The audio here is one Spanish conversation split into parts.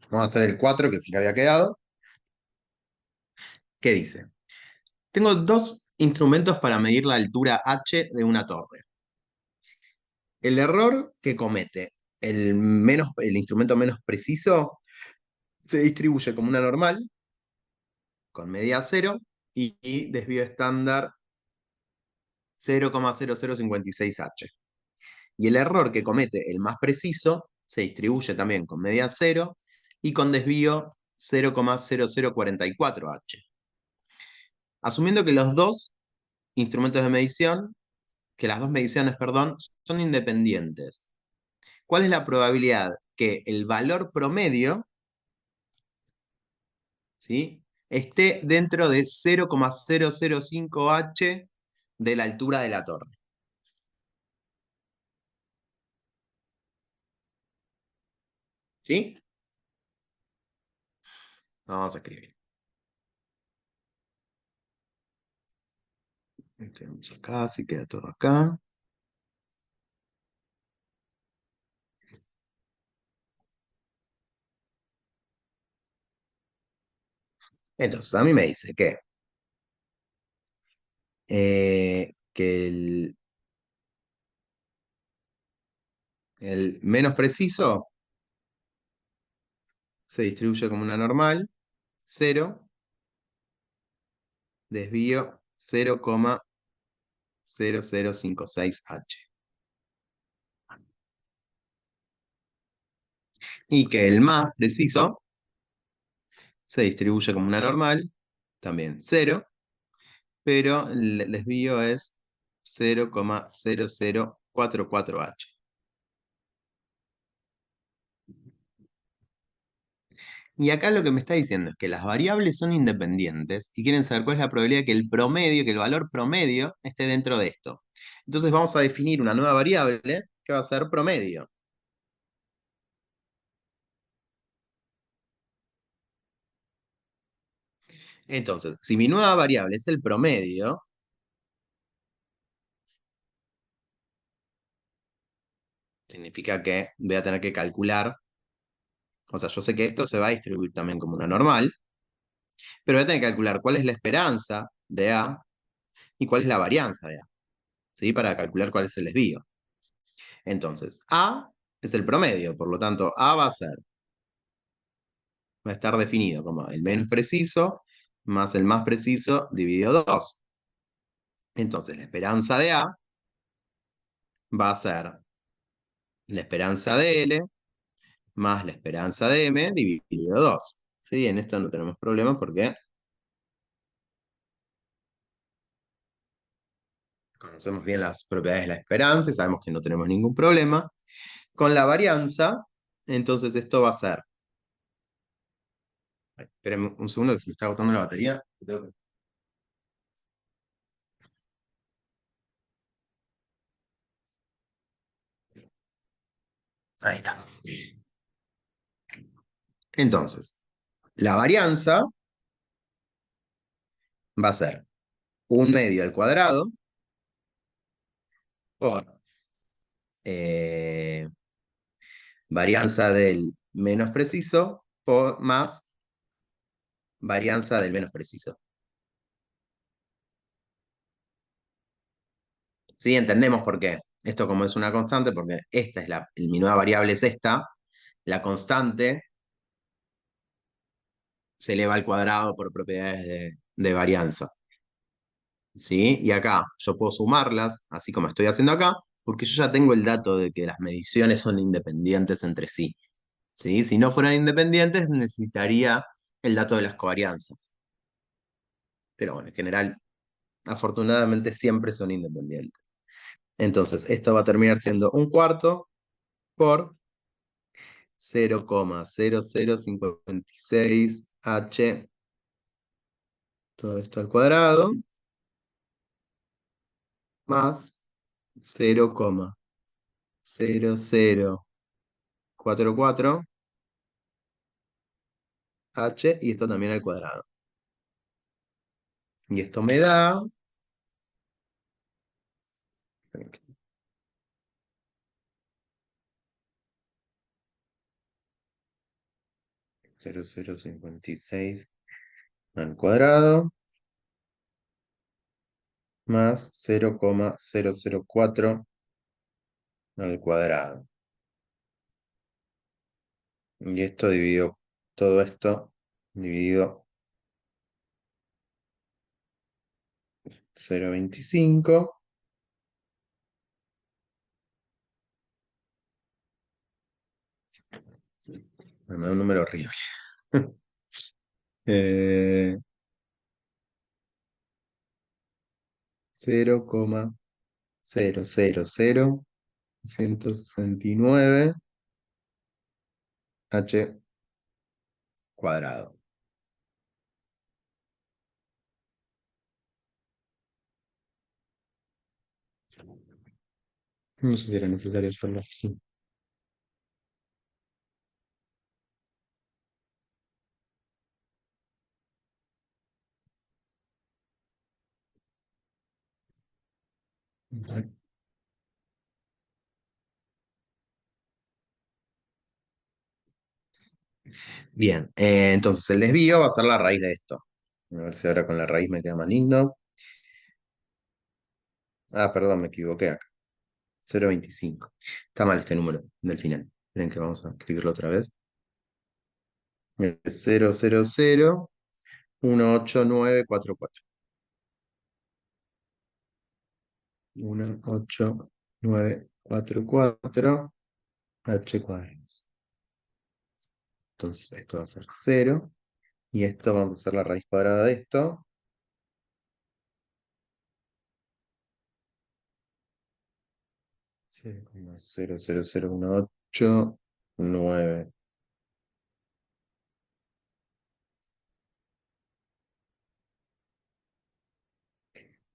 Vamos a hacer el 4 que es el que había quedado. ¿Qué dice? Tengo dos instrumentos para medir la altura h de una torre. El error que comete el instrumento menos preciso se distribuye como una normal, con medida cero, y desvío estándar 0,0056h. Y el error que comete el más preciso se distribuye también con medida cero y con desvío 0,0044h. Asumiendo que los dos instrumentos de medición, que las dos mediciones, perdón, son independientes. ¿Cuál es la probabilidad que el valor promedio, ¿sí?, esté dentro de 0,005h de la altura de la torre? ¿Sí? Vamos a escribir. Escribimos acá, así queda todo acá. Entonces, a mí me dice que el menos preciso se distribuye como una normal, 0, desvío 0,0056h. Y que el más preciso se distribuye como una normal, también 0, pero el desvío es 0,0044h. Y acá lo que me está diciendo es que las variables son independientes y quieren saber cuál es la probabilidad de que el promedio, que el valor promedio esté dentro de esto. Entonces vamos a definir una nueva variable que va a ser promedio. Entonces, si mi nueva variable es el promedio, significa que voy a tener que calcular, o sea, yo sé que esto se va a distribuir también como una normal, pero voy a tener que calcular cuál es la esperanza de A y cuál es la varianza de A, ¿sí? Para calcular cuál es el desvío. Entonces, A es el promedio, por lo tanto, A va a estar definido como el menos preciso más el más preciso dividido 2. Entonces, la esperanza de A va a ser la esperanza de L más la esperanza de M dividido 2. ¿Sí? En esto no tenemos problema porque conocemos bien las propiedades de la esperanza y sabemos que no tenemos ningún problema. Con la varianza, entonces esto va a ser. Espérenme un segundo que se me está agotando la batería. Ahí está. Entonces, la varianza va a ser 1 medio al cuadrado por eh, varianza del menos preciso por más varianza del menos preciso. ¿Sí? Entendemos por qué. Esto como es una constante, porque esta es mi nueva variable es esta, la constante se eleva al cuadrado por propiedades de varianza. ¿Sí? Y acá yo puedo sumarlas, así como estoy haciendo acá, porque yo ya tengo el dato de que las mediciones son independientes entre sí. ¿Sí? Si no fueran independientes, necesitaría el dato de las covarianzas. Pero bueno, en general, afortunadamente siempre son independientes. Entonces, esto va a terminar siendo un cuarto por 0,0056h, todo esto al cuadrado, más 0,0044h, y esto también al cuadrado. Y esto me da 0,056 al cuadrado más 0,004 al cuadrado. Y esto dividido, todo esto dividido 0,25. Me da un número horrible. Eh, 0,000169 h cuadrado. No sé si era necesario hacerlo así. Bien, entonces el desvío va a ser la raíz de esto. A ver si ahora con la raíz me queda más lindo. Ah, perdón, me equivoqué acá. 0,25. Está mal este número del final. Miren que vamos a escribirlo otra vez. 0,001894. 18944 h cuadrado. Entonces esto va a ser 0. Y esto vamos a hacer la raíz cuadrada de esto. 0,00018,9.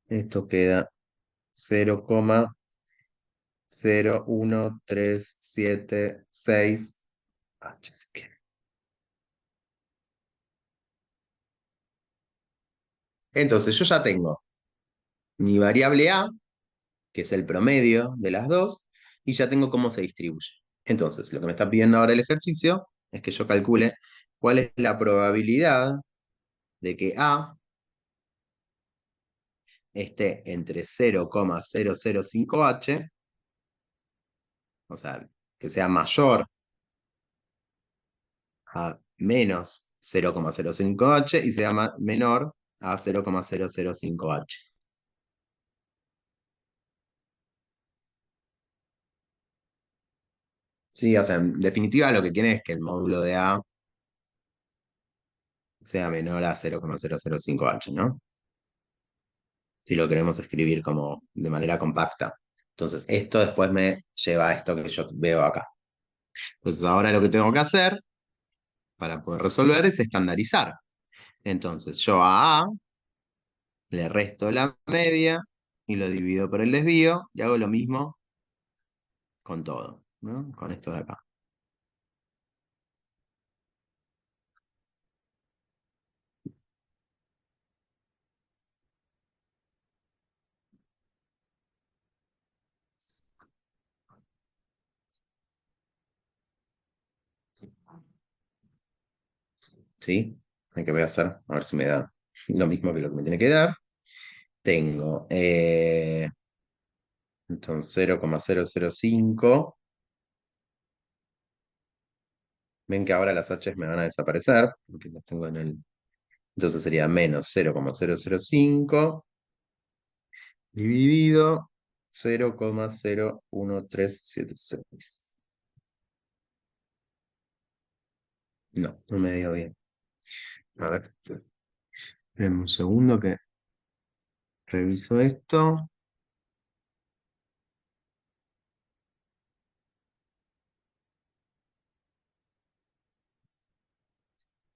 Esto queda 0,01376 h si quieren. Entonces yo ya tengo mi variable A, que es el promedio de las dos, y ya tengo cómo se distribuye. Entonces, lo que me está pidiendo ahora el ejercicio es que yo calcule cuál es la probabilidad de que A esté entre 0,005 h, o sea, que sea mayor a menos 0,05 h y sea menor a 0,005 h. Sí, o sea, en definitiva lo que quiere es que el módulo de A sea menor a 0,005 h, ¿no? Si lo queremos escribir como de manera compacta. Entonces, esto después me lleva a esto que yo veo acá. Entonces, ahora lo que tengo que hacer para poder resolver es estandarizar. Entonces, yo a A le resto la media y lo divido por el desvío y hago lo mismo con todo, ¿no? Con esto de acá. ¿Sí? ¿Qué voy a hacer? A ver si me da lo mismo que lo que me tiene que dar. Tengo entonces 0,005. Ven que ahora las H me van a desaparecer, porque las tengo en el. Entonces sería menos 0,005 dividido 0,01376. No, no me dio bien. A ver, espérenme un segundo que reviso esto.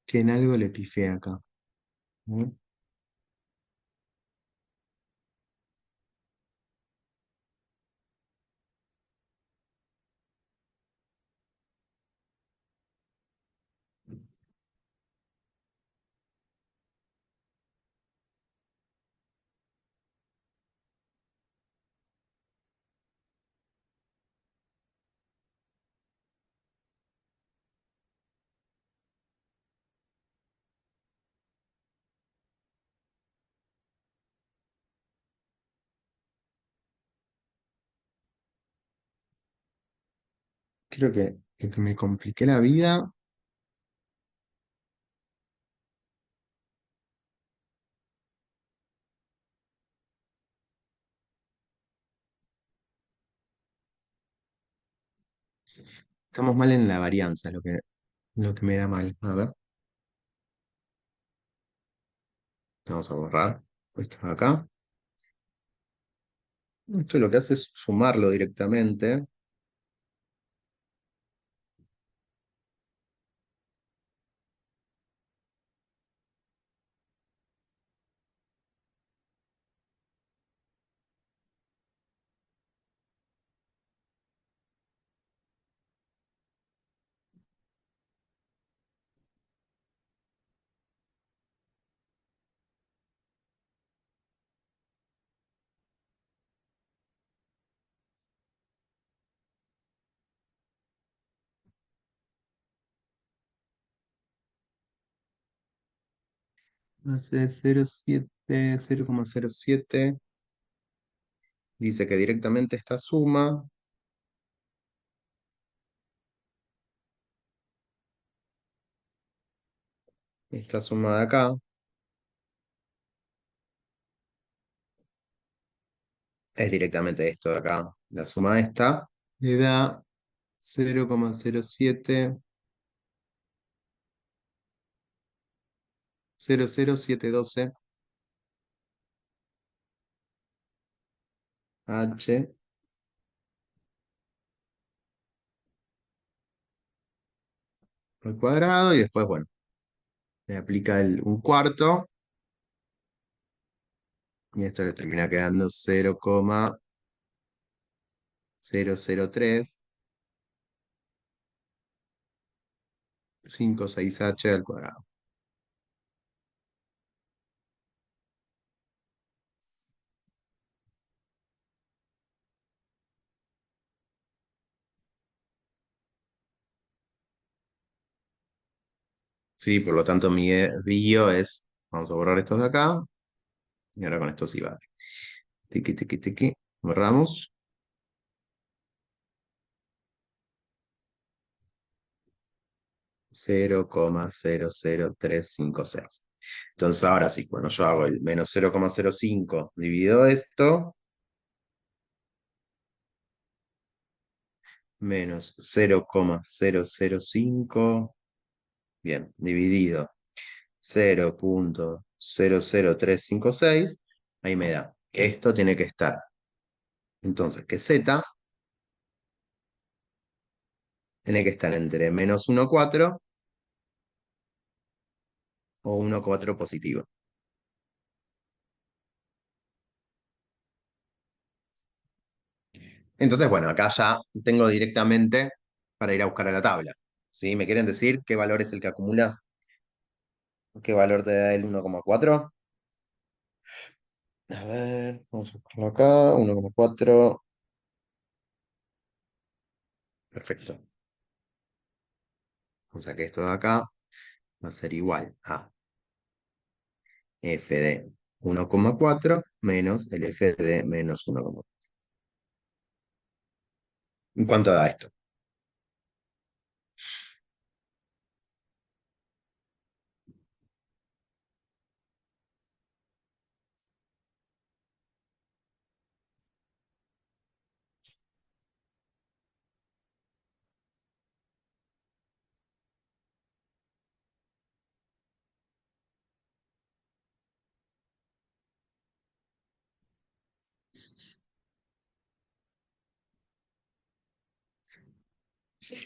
Que en algo le pifé acá. ¿No? Creo que lo que me compliqué la vida, estamos mal en la varianza, lo que me da mal. A ver, vamos a borrar esto de acá. Esto lo que hace es sumarlo directamente. Hace 0,7, 0,07. Dice que directamente esta suma de acá, es directamente esto de acá. La suma esta le da 0,07, 0,0712 H al cuadrado y después, bueno, le aplica un cuarto y esto le termina quedando 0,00356H al cuadrado. Sí, por lo tanto mi bio es, vamos a borrar estos de acá y ahora con esto sí va. Tiki, tiki, tiki. Borramos. 0,00356. Entonces ahora sí, cuando yo hago el menos 0,05 divido esto, menos 0,005, bien, dividido 0,00356, ahí me da que esto tiene que estar. Entonces, que z tiene que estar entre menos 1,4 o 1,4 positivo. Entonces, bueno, acá ya tengo directamente para ir a buscar a la tabla. ¿Sí? ¿Me quieren decir qué valor es el que acumula? ¿Qué valor te da el 1,4? A ver, vamos a buscarlo acá. 1,4. Perfecto. O sea que esto de acá va a ser igual a f de 1,4 menos el f de menos 1,4. ¿Cuánto da esto?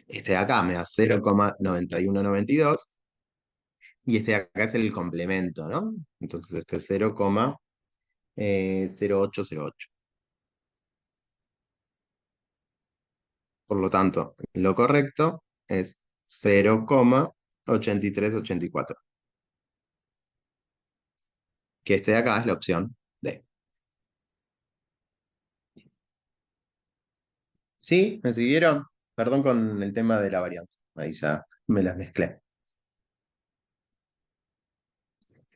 Este de acá me da 0,9192 y este de acá es el complemento, ¿no? Entonces este es 0,0808. Por lo tanto, lo correcto es 0,8384, que este de acá es la opción D. ¿Sí? ¿Me siguieron? Perdón con el tema de la varianza. Ahí ya me las mezclé.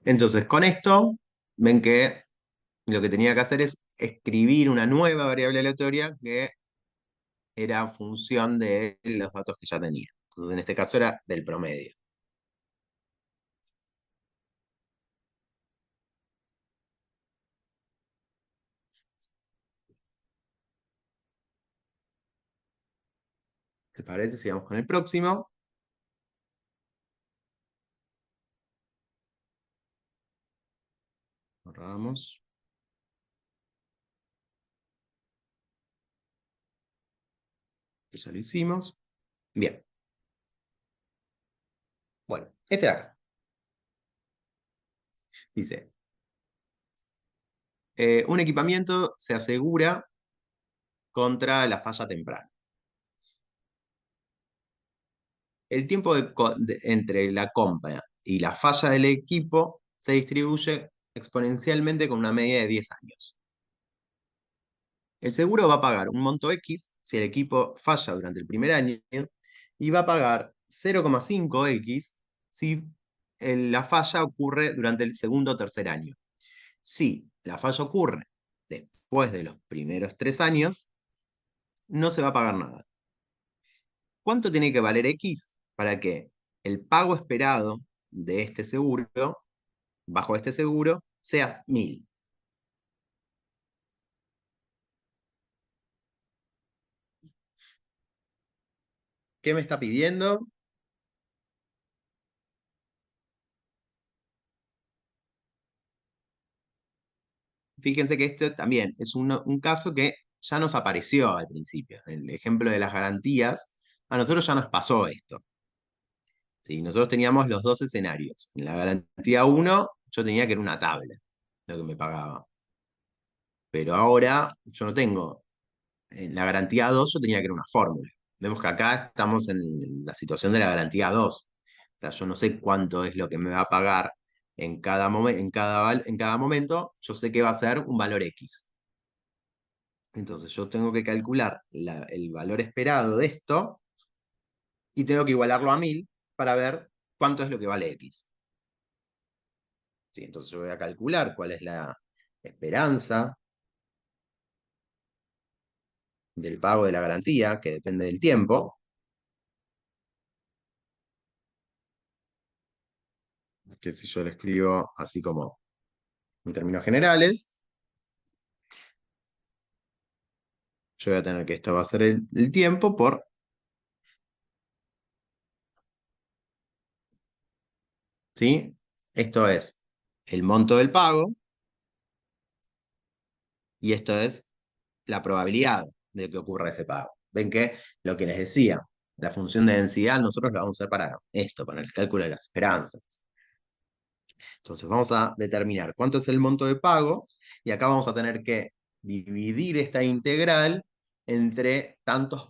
Entonces, con esto, ven que lo que tenía que hacer es escribir una nueva variable aleatoria que era función de los datos que ya tenía. Entonces, en este caso era del promedio. ¿Te parece? Sigamos con el próximo. Borramos. Ya lo hicimos. Bien. Bueno, este de acá. Dice, un equipamiento se asegura contra la falla temprana. El tiempo entre la compra y la falla del equipo se distribuye exponencialmente con una media de 10 años. El seguro va a pagar un monto X si el equipo falla durante el primer año y va a pagar 0,5X si la falla ocurre durante el segundo o tercer año. Si la falla ocurre después de los primeros 3 años, no se va a pagar nada. ¿Cuánto tiene que valer X para que el pago esperado de este seguro, bajo este seguro, sea 1000? ¿Qué me está pidiendo? Fíjense que este también es un caso que ya nos apareció al principio. El ejemplo de las garantías, a nosotros ya nos pasó esto. ¿Sí? Nosotros teníamos los dos escenarios. En la garantía uno yo tenía que era una tabla lo que me pagaba. Pero ahora yo no tengo. En la garantía 2 yo tenía que era una fórmula. Vemos que acá estamos en la situación de la garantía 2. O sea, yo no sé cuánto es lo que me va a pagar en cada momento. Yo sé que va a ser un valor X. Entonces yo tengo que calcular el valor esperado de esto y tengo que igualarlo a 1000 para ver cuánto es lo que vale X. ¿Sí? Entonces yo voy a calcular cuál es la esperanza del pago de la garantía, que depende del tiempo, que si yo lo escribo así como en términos generales, yo voy a tener que esto va a ser el tiempo por, ¿sí? Esto es el monto del pago y esto es la probabilidad de que ocurra ese pago. Ven que lo que les decía, la función de densidad nosotros la vamos a usar para esto, para el cálculo de las esperanzas. Entonces vamos a determinar cuánto es el monto de pago y acá vamos a tener que dividir esta integral entre tantos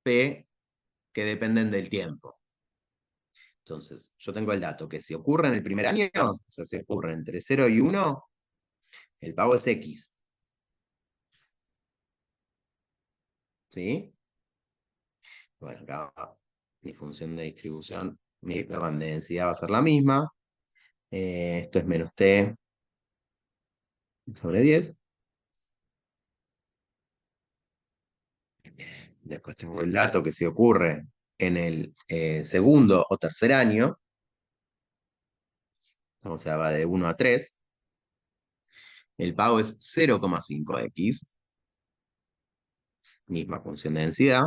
P que dependen del tiempo. Entonces, yo tengo el dato que si ocurre en el primer año, o sea, si ocurre entre 0 y 1, el pago es X. ¿Sí? Bueno, acá mi función de distribución, perdón, de densidad va a ser la misma. Esto es menos T sobre 10. Después tengo el dato que si ocurre en el segundo o tercer año, o sea, va de 1 a 3, el pago es 0,5X, misma función de densidad.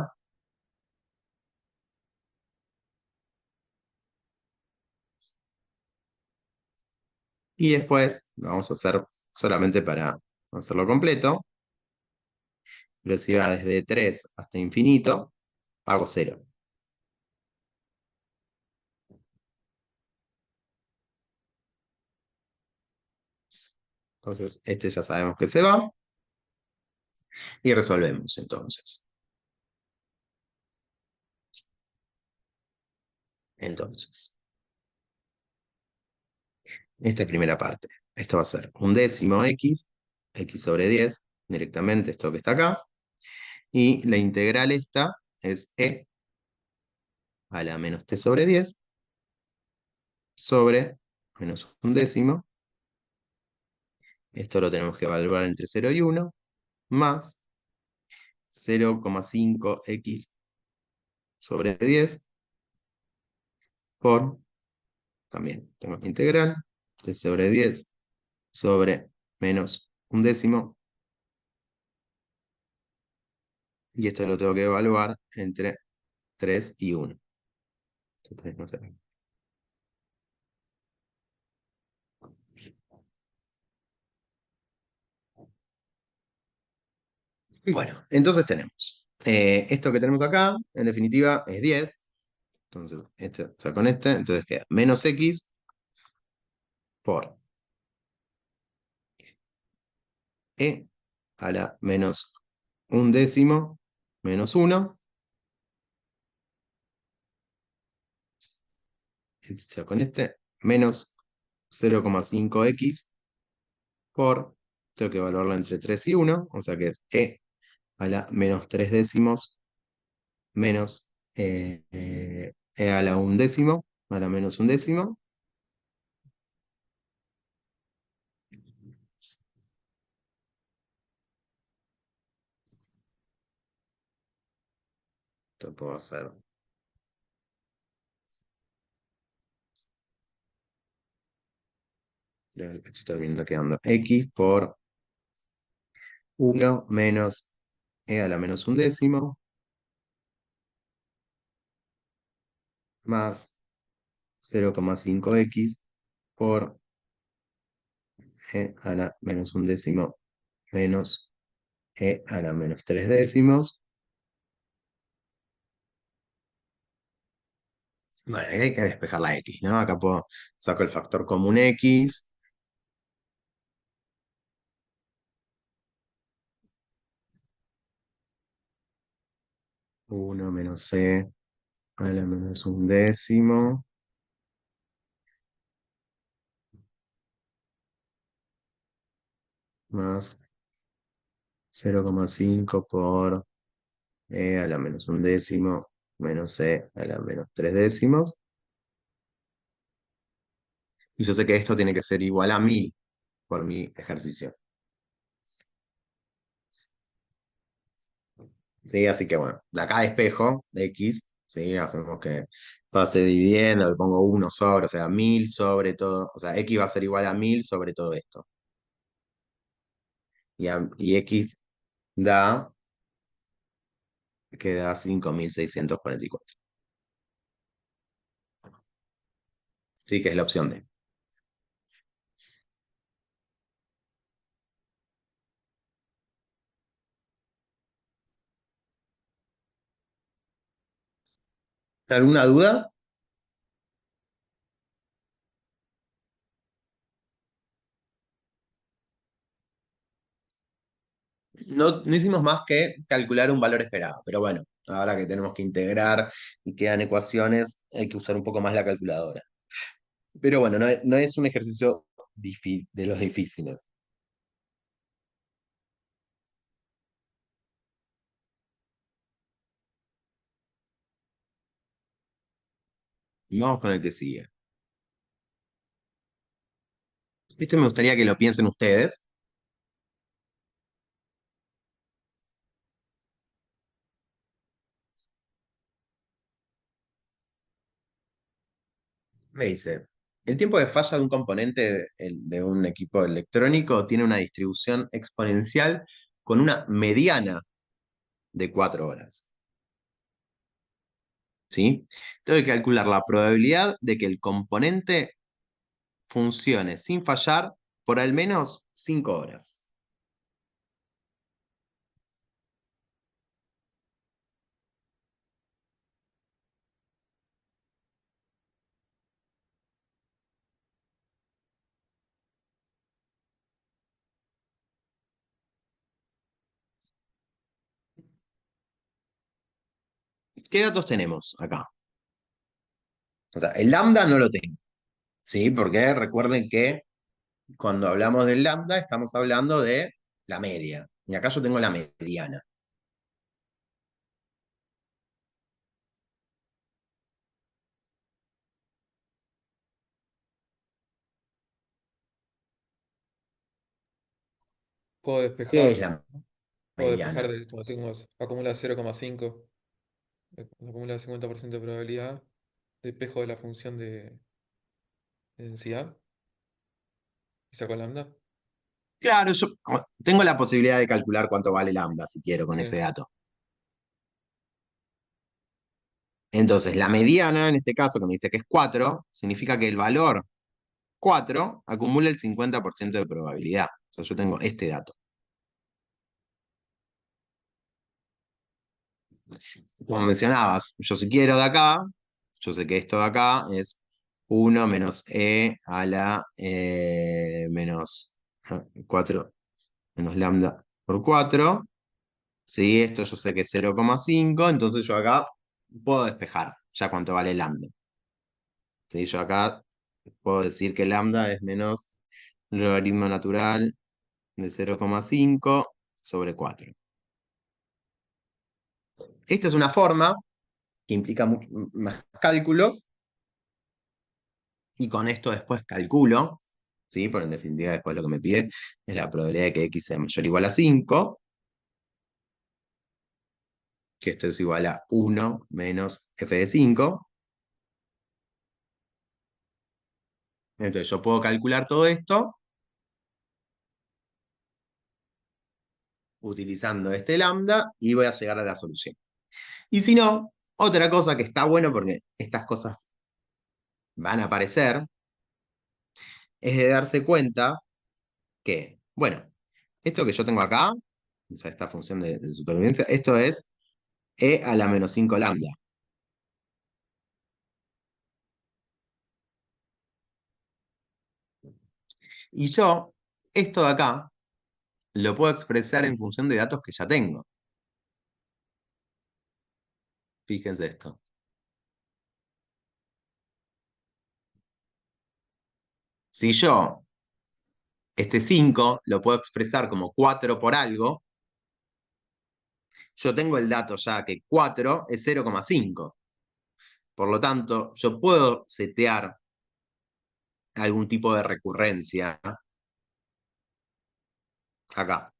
Y después vamos a hacer solamente para hacerlo completo. Velocidad desde 3 hasta infinito, pago 0. Entonces, este ya sabemos que se va. Y resolvemos entonces. Entonces, esta primera parte. Esto va a ser un décimo X sobre 10, directamente esto que está acá. Y la integral esta es E a la menos T sobre 10 sobre menos un décimo. Esto lo tenemos que evaluar entre 0 y 1, más 0,5x sobre 10 por, también tengo la integral, de sobre 10 sobre menos un décimo, y esto lo tengo que evaluar entre 3 y 1. Este 3 no será. Bueno, entonces tenemos esto que tenemos acá, en definitiva, es 10. Entonces, este, o sea, con este, entonces queda menos x por e a la menos un décimo menos 1. O sea, con este, menos 0,5x por, tengo que evaluarlo entre 3 y 1, o sea que es e a la menos 3 décimos menos e a la un décimo, a la menos un décimo. Esto puedo hacer. Esto termina quedando x por 1 menos e a la menos un décimo más 0,5x por e a la menos un décimo menos e a la menos 3 décimos. Bueno, ahí hay que despejar la x, ¿no? Acá puedo, saco el factor común x. 1 menos e a la menos un décimo más 0,5 por e a la menos un décimo menos e a la menos 3 décimos. Y yo sé que esto tiene que ser igual a 1000 por mi ejercicio. ¿Sí? Así que bueno, de acá despejo de x, ¿sí? Hacemos que pase dividiendo, le pongo 1 sobre, o sea, 1000 sobre todo, o sea, x va a ser igual a 1000 sobre todo esto. Y x da, que da 5644. Sí, que es la opción D. ¿Alguna duda? No hicimos más que calcular un valor esperado, pero bueno, ahora que tenemos que integrar y quedan ecuaciones, hay que usar un poco más la calculadora. Pero bueno, no es un ejercicio de los difíciles. Y vamos con el que sigue. Este me gustaría que lo piensen ustedes. Me dice, el tiempo de falla de un componente de un equipo electrónico tiene una distribución exponencial con una mediana de 4 horas. ¿Sí? Tengo que calcular la probabilidad de que el componente funcione sin fallar por al menos 5 horas. ¿Qué datos tenemos acá? O sea, el lambda no lo tengo, ¿sí? Porque recuerden que cuando hablamos del lambda estamos hablando de la media. Y acá yo tengo la mediana. Puedo ¿Qué es despejar. la? O despejar mediana. del, como tengo, acumula 0,5, acumula 50% de probabilidad, despejo de la función de densidad y saco lambda. Claro, yo tengo la posibilidad de calcular cuánto vale lambda si quiero con ese Sí. dato. Entonces, la mediana, en este caso, que me dice que es 4, significa que el valor 4 acumula el 50% de probabilidad. O sea, yo tengo este dato. Como mencionabas, yo si quiero de acá, yo sé que esto de acá es 1 menos e a la menos 4 menos lambda por 4. Sí, esto yo sé que es 0,5, entonces yo acá puedo despejar ya cuánto vale lambda. Sí, yo acá puedo decir que lambda es menos logaritmo natural de 0,5 sobre 4. Esta es una forma que implica más cálculos y con esto después calculo, ¿sí? Pero en definitiva después lo que me pide es la probabilidad de que x sea mayor o igual a 5, que esto es igual a 1 menos f de 5. Entonces yo puedo calcular todo esto utilizando este lambda y voy a llegar a la solución. Y si no, otra cosa que está bueno porque estas cosas van a aparecer, es de darse cuenta que, bueno, esto que yo tengo acá, o sea, esta función de supervivencia, esto es e a la menos 5 lambda. Y yo, esto de acá, lo puedo expresar en función de datos que ya tengo. Fíjense esto. Si yo, este 5 lo puedo expresar como 4 por algo, yo tengo el dato ya que 4 es 0,5. Por lo tanto, yo puedo setear algún tipo de recurrencia acá.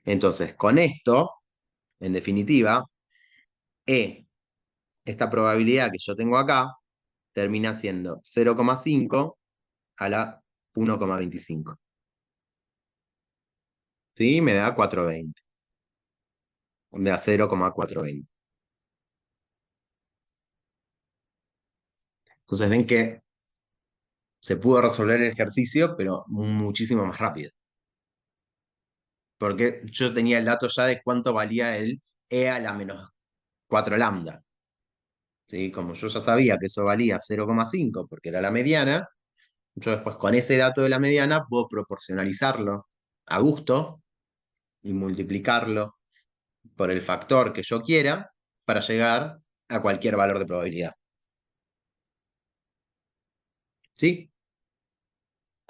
Entonces, con esto, en definitiva, E, esta probabilidad que yo tengo acá, termina siendo 0,5 a la 1,25. ¿Sí? Me da 420. Me da 0,420. Entonces ven que se pudo resolver el ejercicio, pero muchísimo más rápido. Porque yo tenía el dato ya de cuánto valía el E a la menos 4 lambda. ¿Sí? Como yo ya sabía que eso valía 0,5 porque era la mediana, yo después con ese dato de la mediana puedo proporcionalizarlo a gusto y multiplicarlo por el factor que yo quiera para llegar a cualquier valor de probabilidad. ¿Sí?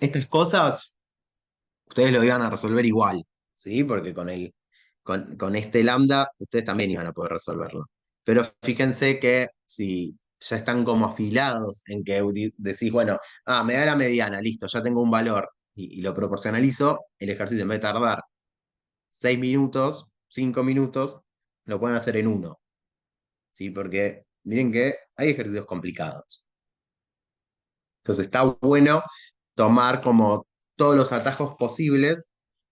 Estas cosas ustedes lo iban a resolver igual, ¿sí? Porque con este lambda ustedes también iban a poder resolverlo. Pero fíjense que si ya están como afilados en que decís, bueno, me da la mediana, listo, ya tengo un valor y lo proporcionalizo, el ejercicio en vez de tardar 6 minutos, 5 minutos, lo pueden hacer en uno, ¿sí? Porque miren que hay ejercicios complicados. Entonces está bueno tomar como todos los atajos posibles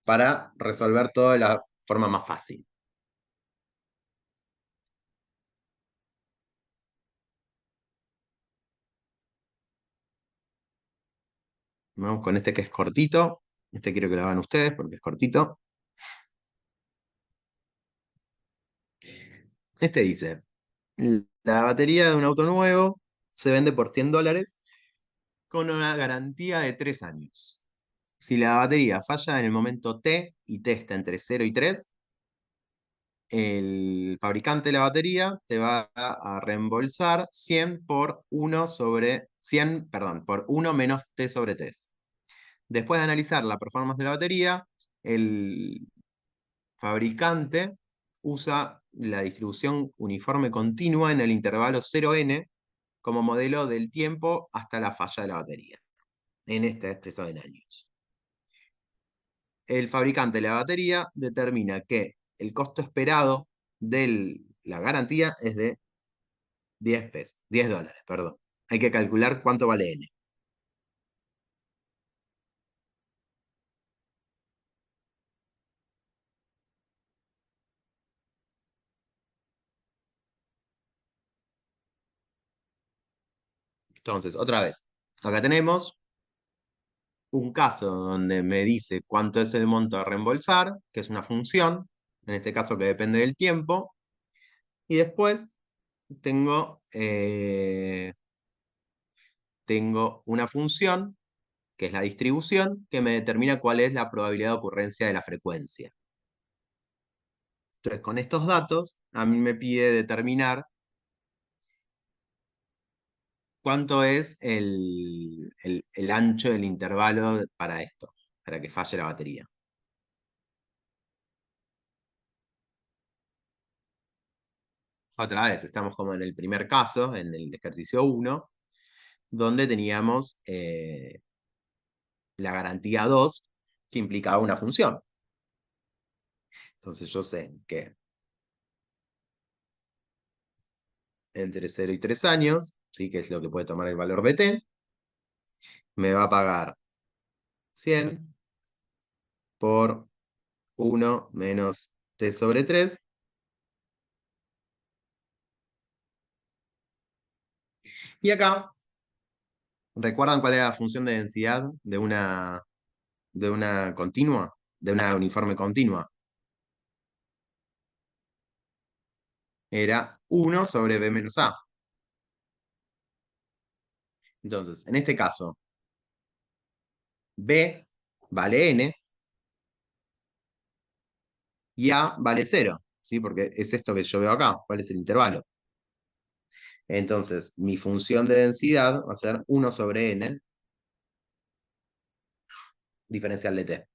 para resolver todo de la forma más fácil. Vamos con este que es cortito. Este quiero que lo hagan ustedes porque es cortito. Este dice, la batería de un auto nuevo se vende por $100 con una garantía de 3 años. Si la batería falla en el momento T y T está entre 0 y 3, el fabricante de la batería te va a reembolsar 100 por 1 sobre 100, perdón, por 1 menos T sobre T. Después de analizar la performance de la batería, el fabricante usa la distribución uniforme continua en el intervalo 0n como modelo del tiempo hasta la falla de la batería. En este expresado en años. el fabricante de la batería determina que el costo esperado de la garantía es de 10 pesos, $10, perdón. Hay que calcular cuánto vale N. Entonces, otra vez, acá tenemos un caso donde me dice cuánto es el monto a reembolsar, que es una función, en este caso que depende del tiempo, y después tengo, tengo una función, que es la distribución, que me determina cuál es la probabilidad de ocurrencia de la frecuencia. Entonces, con estos datos, a mí me pide determinar cuánto es el ancho del intervalo para esto, para que falle la batería. Otra vez, estamos como en el primer caso, en el ejercicio 1, donde teníamos la garantía 2, que implicaba una función. Entonces yo sé que entre 0 y 3 años, ¿sí? Que es lo que puede tomar el valor de t, me va a pagar 100 por 1 menos t sobre 3. Y acá, ¿recuerdan cuál era la función de densidad de una continua? De una uniforme continua. Era 1 sobre b menos a. Entonces, en este caso, b vale n y a vale 0, ¿sí? Porque es esto que yo veo acá. ¿Cuál es el intervalo? Entonces, mi función de densidad va a ser 1 sobre n diferencial de t.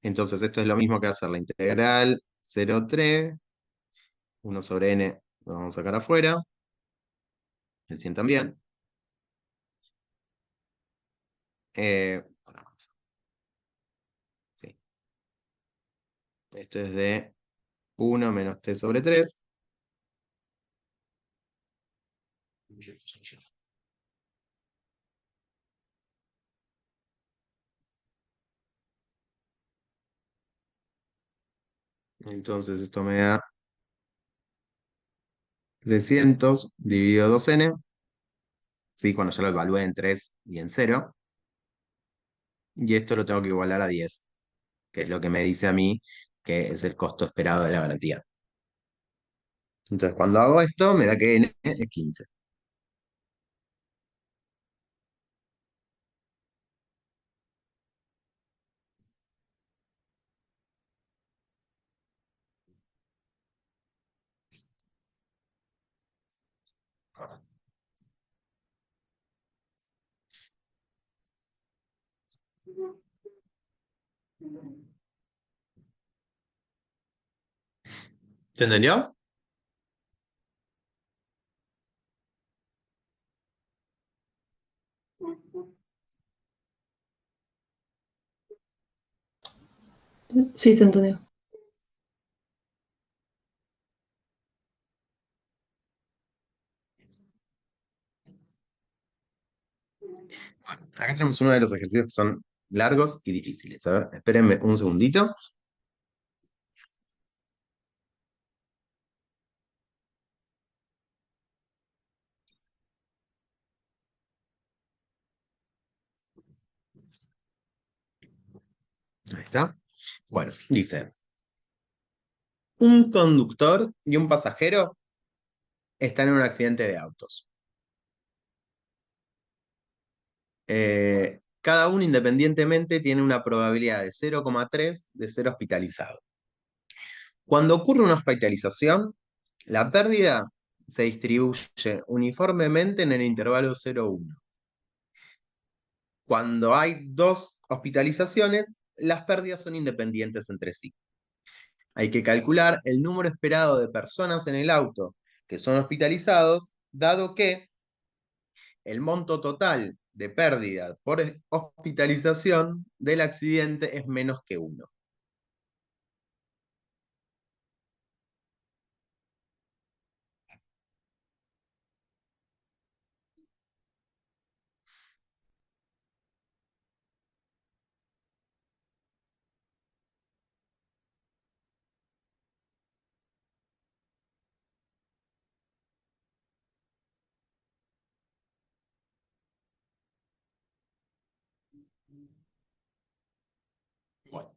Entonces, esto es lo mismo que hacer la integral 0,3, 1 sobre n lo vamos a sacar afuera, el 100 también. Eh, sí. Esto es de 1 menos t sobre 3. Entonces, esto me da 300 dividido 2n, ¿sí? Cuando yo lo evalué en 3 y en 0. Y esto lo tengo que igualar a 10, que es lo que me dice a mí que es el costo esperado de la garantía. Entonces, cuando hago esto, me da que n es 15. ¿Se entendió? Sí, se entendió. Acá tenemos uno de los ejercicios que son largos y difíciles. A ver, espérenme un segundito. Ahí está. Bueno, dice, un conductor y un pasajero están en un accidente de autos. Cada uno independientemente tiene una probabilidad de 0,3 de ser hospitalizado. Cuando ocurre una hospitalización, la pérdida se distribuye uniformemente en el intervalo 0,1. Cuando hay dos hospitalizaciones, las pérdidas son independientes entre sí. hay que calcular el número esperado de personas en el auto que son hospitalizados, dado que el monto total de pérdida por hospitalización del accidente es menos que 1. Bueno,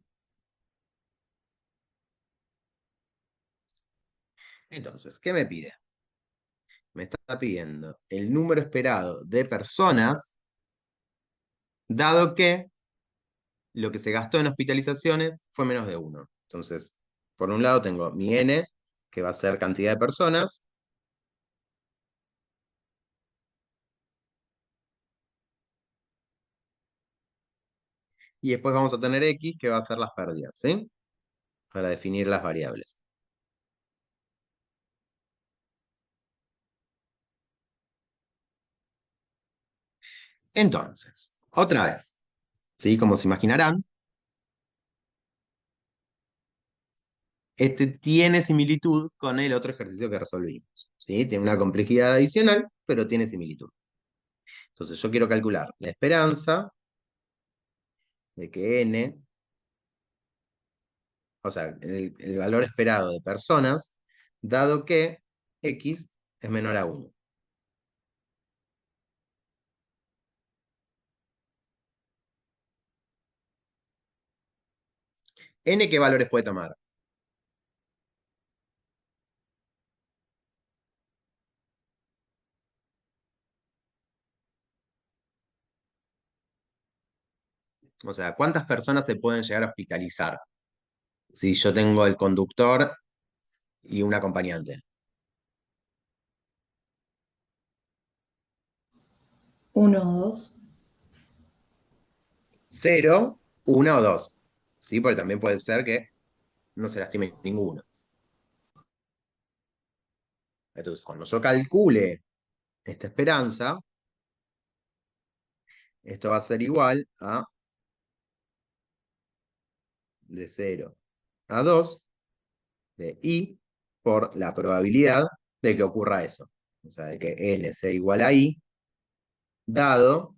entonces, ¿qué me pide? Me está pidiendo el número esperado de personas, dado que lo que se gastó en hospitalizaciones fue menos de 1. Entonces, por un lado tengo mi n, que va a ser cantidad de personas, y después vamos a tener x, que va a ser las pérdidas, ¿sí? Para definir las variables. Entonces, otra vez, ¿sí? Como se imaginarán, este tiene similitud con el otro ejercicio que resolvimos, ¿sí? Tiene una complejidad adicional, pero tiene similitud. Entonces, yo quiero calcular la esperanza de que n, o sea, el valor esperado de personas, dado que x es menor a 1. ¿N qué valores puede tomar? O sea, ¿cuántas personas se pueden llegar a hospitalizar si yo tengo el conductor y un acompañante? Uno o dos. 0, 1 o 2. ¿Sí? Porque también puede ser que no se lastime ninguno. Entonces, cuando yo calcule esta esperanza, esto va a ser igual a de 0 a 2 de i por la probabilidad de que ocurra eso. O sea, de que n sea igual a i, dado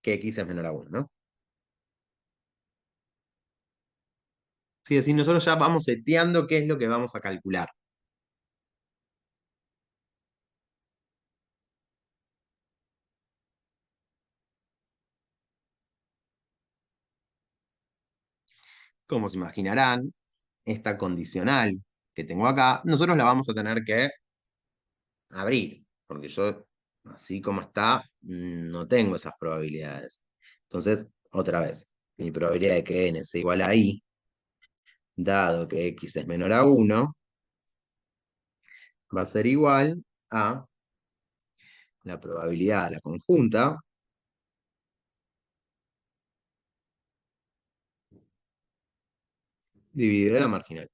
que x es menor a 1, ¿no? Sí, así nosotros ya vamos seteando qué es lo que vamos a calcular. Como se imaginarán, esta condicional que tengo acá, nosotros la vamos a tener que abrir, porque yo, así como está, no tengo esas probabilidades. Entonces, otra vez, mi probabilidad de que n sea igual a i, dado que x es menor a 1, va a ser igual a la probabilidad, la conjunta, dividida la marginal.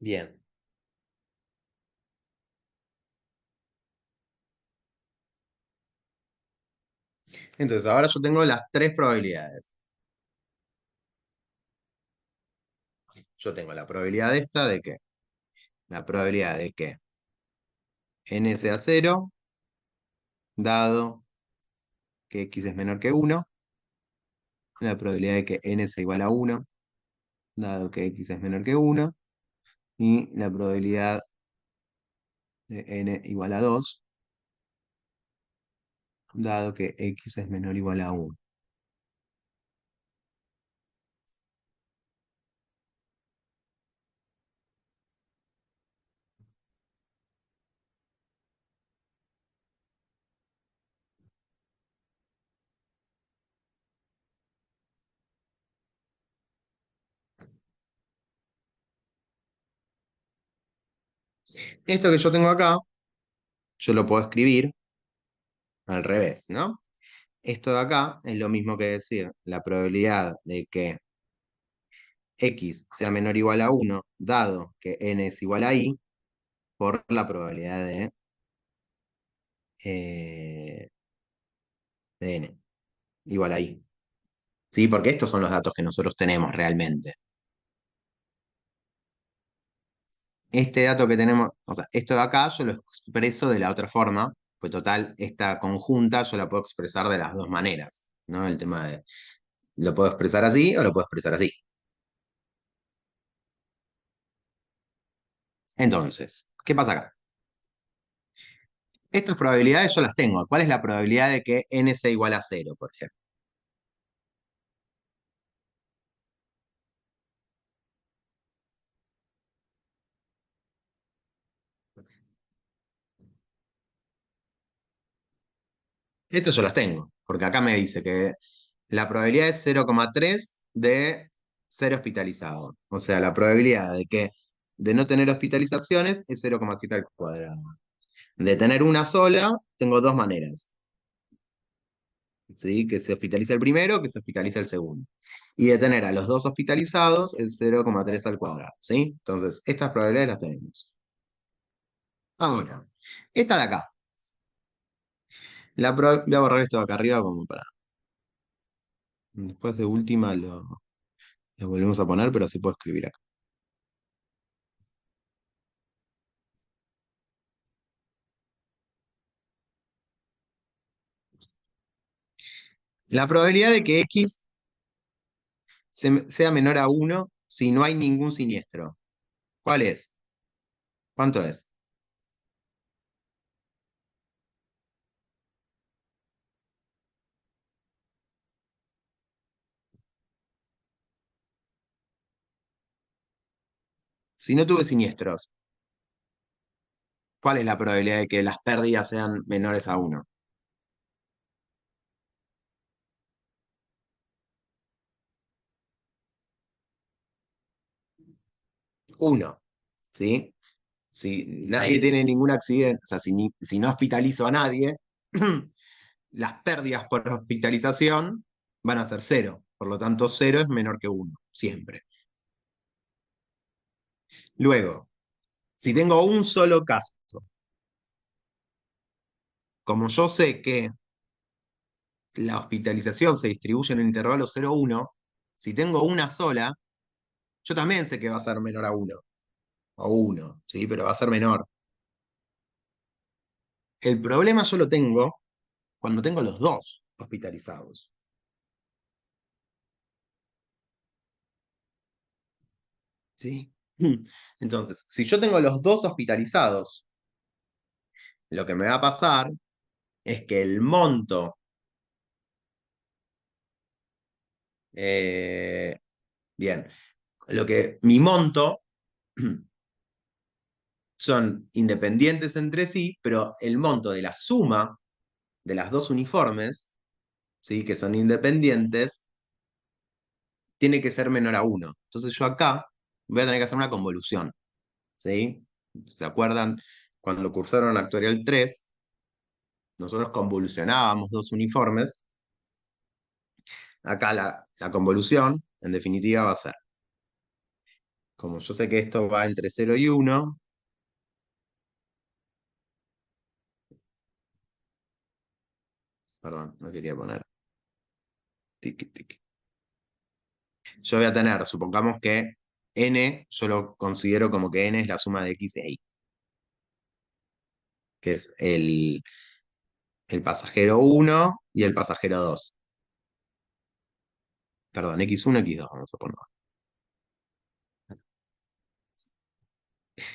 Bien. Entonces, ahora yo tengo las tres probabilidades. Yo tengo la probabilidad de esta de que, la probabilidad de que n sea 0, dado que x es menor que 1, la probabilidad de que n sea igual a 1, dado que x es menor que 1, y la probabilidad de n igual a 2, dado que x es menor o igual a 1. Esto que yo tengo acá, yo lo puedo escribir al revés, ¿no? Esto de acá es lo mismo que decir la probabilidad de que x sea menor o igual a 1, dado que n es igual a i, por la probabilidad eh, de n igual a i. ¿Sí? Porque estos son los datos que nosotros tenemos realmente. Este dato que tenemos, o sea, esto de acá yo lo expreso de la otra forma, pues total, esta conjunta yo la puedo expresar de las dos maneras, ¿no? El tema de, lo puedo expresar así o lo puedo expresar así. Entonces, ¿qué pasa acá? Estas probabilidades yo las tengo. ¿Cuál es la probabilidad de que n sea igual a cero, por ejemplo? Estas yo las tengo, porque acá me dice que la probabilidad es 0,3 de ser hospitalizado. O sea, la probabilidad de no tener hospitalizaciones es 0,7 al cuadrado. De tener una sola, tengo dos maneras. ¿Sí? Que se hospitaliza el primero, que se hospitaliza el segundo. Y de tener a los dos hospitalizados es 0,3 al cuadrado. ¿Sí? Entonces, estas probabilidades las tenemos. Ahora, esta de acá. Voy a borrar esto de acá arriba como para. Después de última lo volvemos a poner, pero así puedo escribir acá. La probabilidad de que X sea menor a 1 si no hay ningún siniestro. ¿Cuál es? ¿Cuánto es? Si no tuve siniestros, ¿cuál es la probabilidad de que las pérdidas sean menores a 1? 1, ¿sí? Si nadie tiene ningún accidente, o sea, si no hospitalizo a nadie, las pérdidas por hospitalización van a ser cero. Por lo tanto, cero es menor que 1, siempre. Luego, si tengo un solo caso, como yo sé que la hospitalización se distribuye en el intervalo 0-1, si tengo una sola, yo también sé que va a ser menor a 1, o 1, ¿sí? Pero va a ser menor. El problema yo lo tengo cuando tengo los dos hospitalizados, ¿sí? Entonces, si yo tengo los dos hospitalizados, lo que me va a pasar es que el monto, eh, bien, mi monto son independientes entre sí, pero el monto de la suma de las dos uniformes, ¿sí? Que son independientes, tiene que ser menor a 1. Entonces yo acá voy a tener que hacer una convolución, ¿sí? ¿Se acuerdan? Cuando cursaron Actuarial 3, nosotros convolucionábamos dos uniformes. Acá la convolución, en definitiva, va a ser, como yo sé que esto va entre 0 y 1, perdón, no quería poner, tic, tic. Yo voy a tener, supongamos que n, yo lo considero como que n es la suma de x e y, que es el pasajero 1 y el pasajero 2. Perdón, x1, x2, vamos a poner.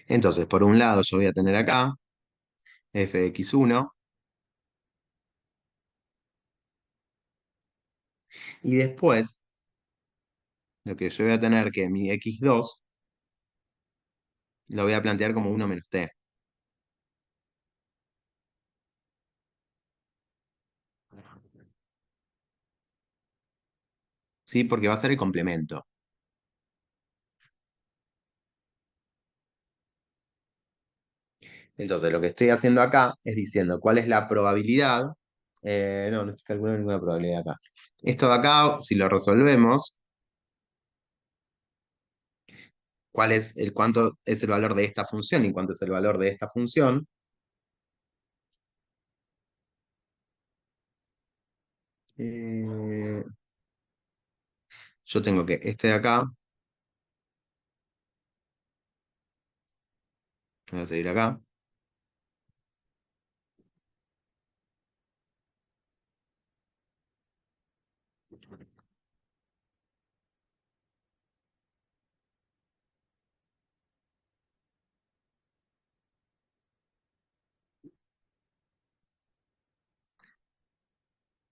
Entonces, por un lado, yo voy a tener acá f de x1 Y después, lo que yo voy a tener que mi x2 lo voy a plantear como 1 menos t. ¿Sí? Porque va a ser el complemento. Entonces, lo que estoy haciendo acá es diciendo cuál es la probabilidad. No estoy calculando ninguna probabilidad acá. Esto de acá, si lo resolvemos, cuál es cuánto es el valor de esta función y cuánto es el valor de esta función. Eh, yo tengo que este de acá, voy a seguir acá,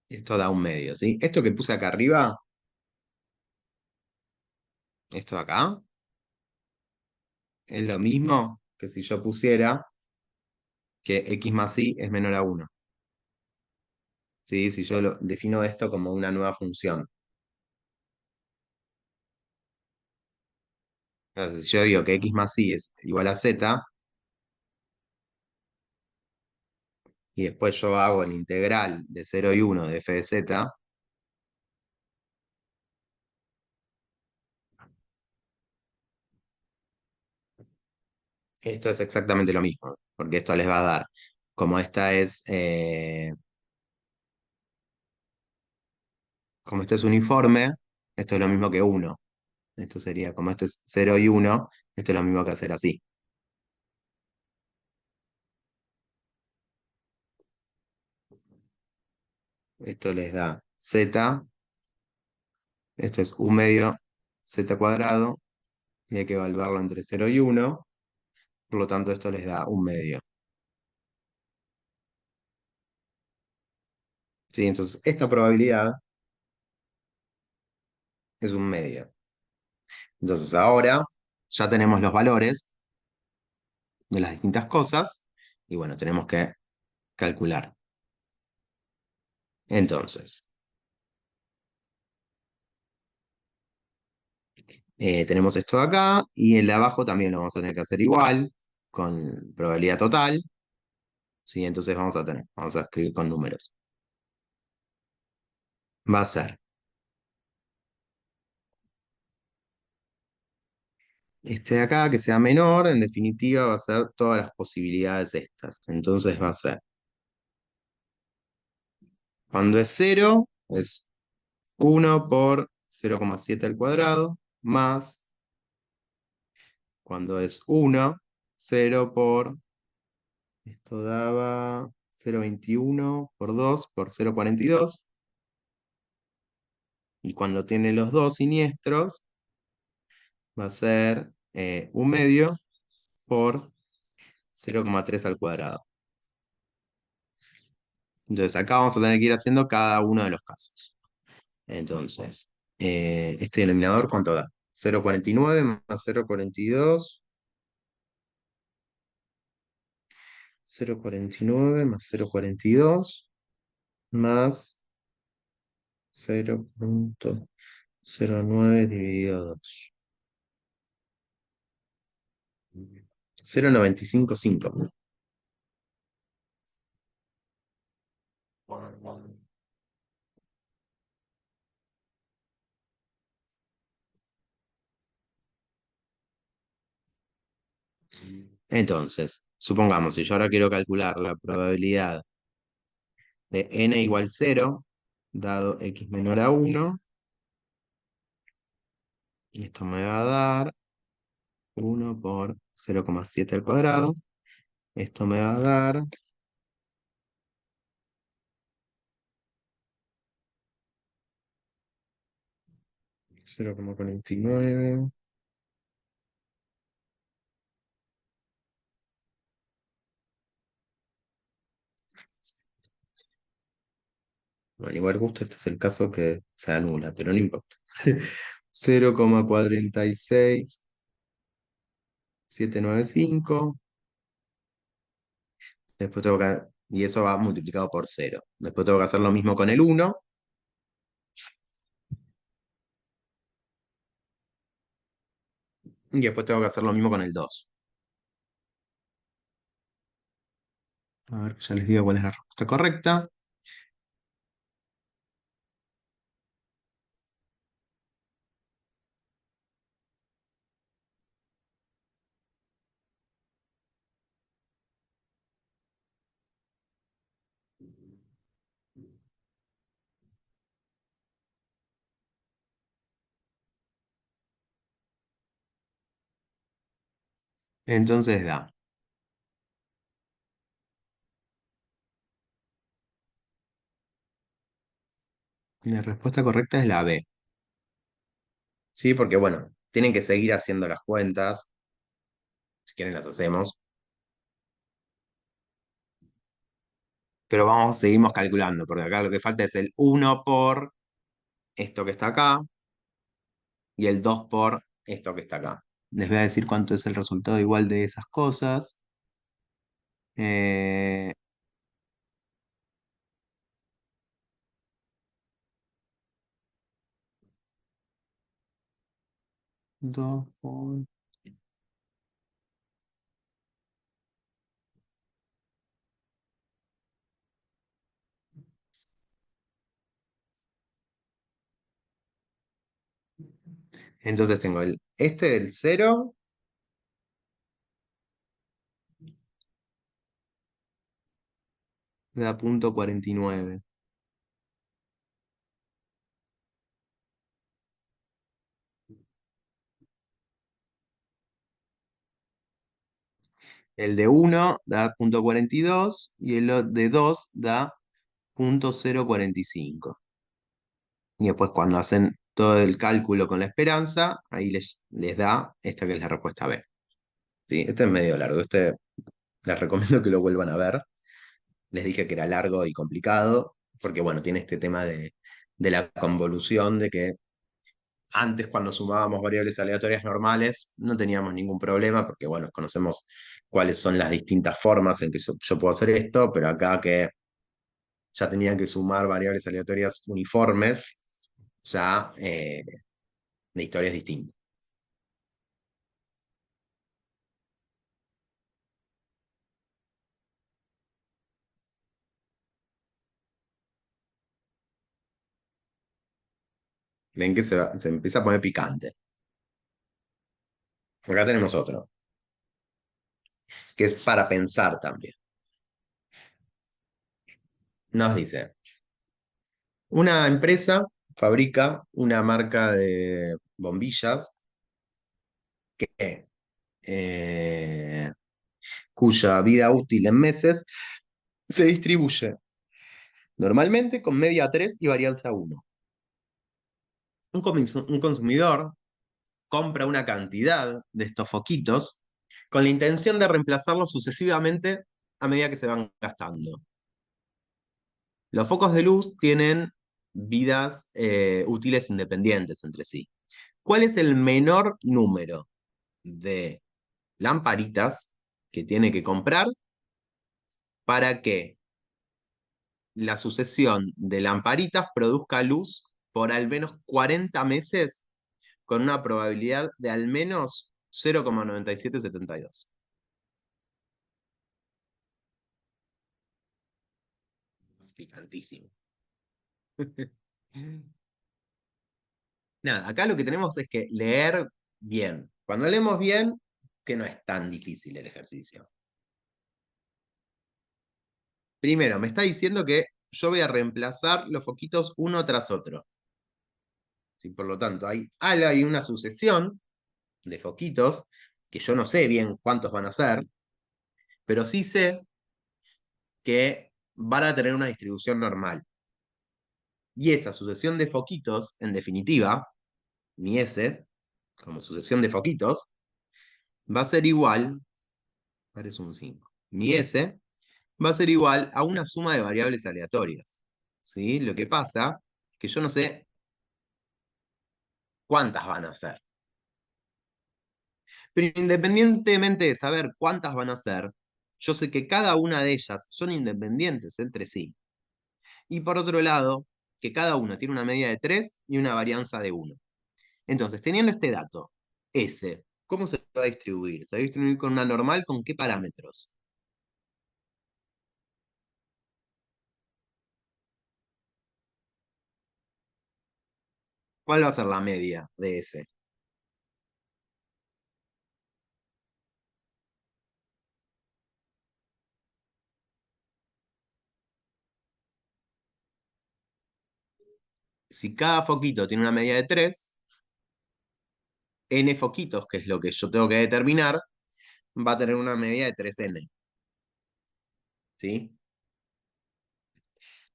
esto da un medio, ¿sí? Esto que puse acá arriba, esto de acá, es lo mismo que si yo pusiera que x más y es menor a 1. ¿Sí? Si yo defino esto como una nueva función. Entonces, si yo digo que x más y es igual a z, y después yo hago el integral de 0 y 1 de f de z, esto es exactamente lo mismo, porque esto les va a dar, como esta es, como este es uniforme, esto es lo mismo que 1. Esto sería, como esto es 0 y 1, esto es lo mismo que hacer así. Esto les da z, esto es un medio z cuadrado, y hay que evaluarlo entre 0 y 1, por lo tanto esto les da un medio. ¿Sí? Entonces, esta probabilidad es un medio. Entonces, ahora ya tenemos los valores de las distintas cosas, y bueno, tenemos que calcular. Entonces, tenemos esto de acá, y el de abajo también lo vamos a tener que hacer igual, con probabilidad total. ¿Sí? Entonces vamos a escribir con números. Va a ser este de acá, que sea menor, en definitiva va a ser todas las posibilidades estas. Entonces va a ser, cuando es 0, es 1 por 0,7 al cuadrado, más, cuando es 1, 0 por, esto daba 0,21 por 2 por 0,42. Y cuando tiene los dos siniestros, va a ser un medio por 0,3 al cuadrado. Entonces acá vamos a tener que ir haciendo cada uno de los casos. Entonces, este denominador, ¿cuánto da? 0,49 más 0,42. 0,49 más 0,42 más 0,09 dividido 2. 0,955. Entonces, supongamos, si yo ahora quiero calcular la probabilidad de n igual 0, dado x menor a 1, y esto me va a dar 1 por 0,7 al cuadrado. Esto me va a dar 0,49. Bueno, igual justo este es el caso que se anula, pero no importa. 0,46795. Después tengo que, y eso va multiplicado por 0. Después tengo que hacer lo mismo con el 1. Y después tengo que hacer lo mismo con el 2. A ver, ya les digo cuál es la respuesta correcta. Entonces da. La respuesta correcta es la B. Sí, porque bueno, tienen que seguir haciendo las cuentas. Si quieren las hacemos. Pero vamos, seguimos calculando, porque acá lo que falta es el 1 por esto que está acá y el 2 por esto que está acá. Les voy a decir cuánto es el resultado igual de esas cosas. Eh, 2 por... Entonces tengo este del 0 da punto 49. El de 1 da punto 42 y el de 2 da punto 0,45. Y después cuando hacen todo el cálculo con la esperanza, ahí les da esta que es la respuesta B. ¿Sí? Este es medio largo, este les recomiendo que lo vuelvan a ver. Les dije que era largo y complicado, porque bueno, tiene este tema de la convolución, de que antes cuando sumábamos variables aleatorias normales no teníamos ningún problema, porque bueno, conocemos cuáles son las distintas formas en que yo puedo hacer esto, pero acá que ya tenía que sumar variables aleatorias uniformes, ya la historia es distinta. Ven que se empieza a poner picante. Acá tenemos otro, que es para pensar también. Nos dice, una empresa fabrica una marca de bombillas que, eh, cuya vida útil en meses se distribuye normalmente con media 3 y varianza 1. Un consumidor compra una cantidad de estos foquitos con la intención de reemplazarlos sucesivamente a medida que se van gastando. Los focos de luz tienen vidas útiles independientes entre sí. ¿Cuál es el menor número de lamparitas que tiene que comprar para que la sucesión de lamparitas produzca luz por al menos 40 meses con una probabilidad de al menos 0,9772? Picantísimo. Nada, acá lo que tenemos es que leer bien. Cuando leemos bien, que no es tan difícil el ejercicio. Primero, me está diciendo que yo voy a reemplazar los foquitos uno tras otro. ¿Sí? Por lo tanto, hay una sucesión de foquitos que yo no sé bien cuántos van a ser, pero sí sé que van a tener una distribución normal. Y esa sucesión de foquitos, en definitiva, mi S, como sucesión de foquitos, va a ser igual, parece un 5. Mi S va a ser igual a una suma de variables aleatorias. ¿sí? Lo que pasa es que yo no sé cuántas van a ser. Pero independientemente de saber cuántas van a ser, yo sé que cada una de ellas son independientes entre sí. Y por otro lado, que cada una tiene una medida de 3 y una varianza de 1. Entonces, teniendo este dato, S, ¿cómo se va a distribuir? ¿Se va a distribuir con una normal? ¿Con qué parámetros? ¿Cuál va a ser la media de S? Si cada foquito tiene una medida de 3, n foquitos, que es lo que yo tengo que determinar, va a tener una medida de 3n. ¿Sí?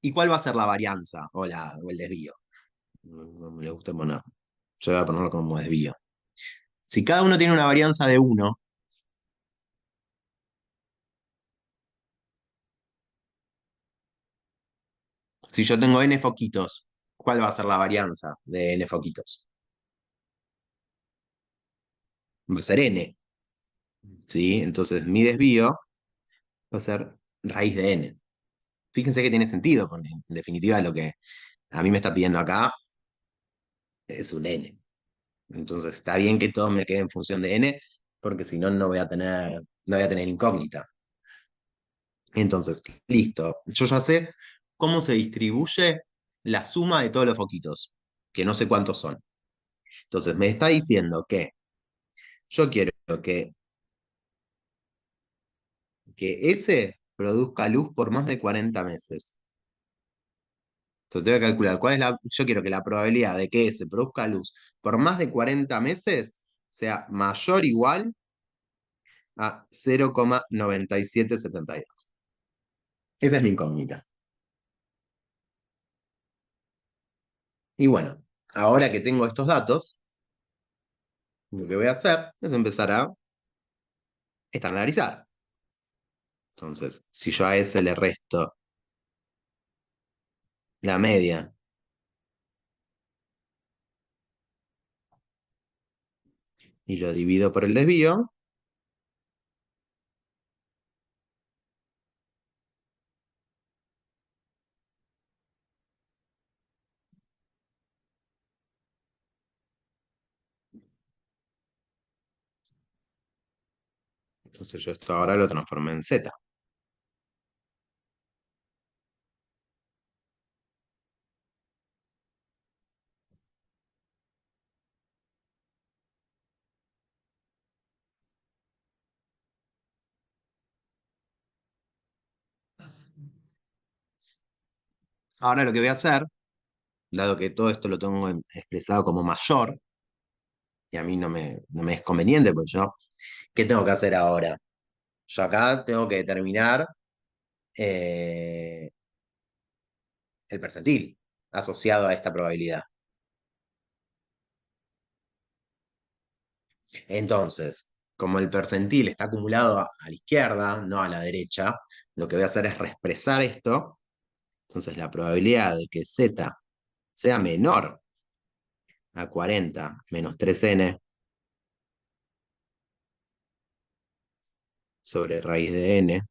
¿Y cuál va a ser la varianza o el desvío? No me le gusta poner. Yo voy a ponerlo como desvío. Si cada uno tiene una varianza de 1, si yo tengo n foquitos, ¿cuál va a ser la varianza de n foquitos? Va a ser n. ¿Sí? Entonces mi desvío va a ser raíz de n. Fíjense que tiene sentido, porque en definitiva lo que a mí me está pidiendo acá es un n. Entonces está bien que todo me quede en función de n, porque si no, no voy a tener incógnita. Entonces, listo. Yo ya sé cómo se distribuye la suma de todos los foquitos, que no sé cuántos son. Entonces, me está diciendo que yo quiero que S produzca luz por más de 40 meses. Entonces, tengo que calcular yo quiero que la probabilidad de que S produzca luz por más de 40 meses sea mayor o igual a 0,9772. Esa es mi incógnita. Y bueno, ahora que tengo estos datos, lo que voy a hacer es empezar a estandarizar. Entonces, si yo a S le resto la media y lo divido por el desvío, entonces yo esto ahora lo transformé en Z. Ahora lo que voy a hacer, dado que todo esto lo tengo expresado como mayor, y a mí no me es conveniente, pues ¿qué tengo que hacer ahora? Yo acá tengo que determinar eh, el percentil asociado a esta probabilidad. Entonces, como el percentil está acumulado a la izquierda, no a la derecha, lo que voy a hacer es reexpresar esto. Entonces, la probabilidad de que Z sea menor a 40 menos 3n sobre raíz de n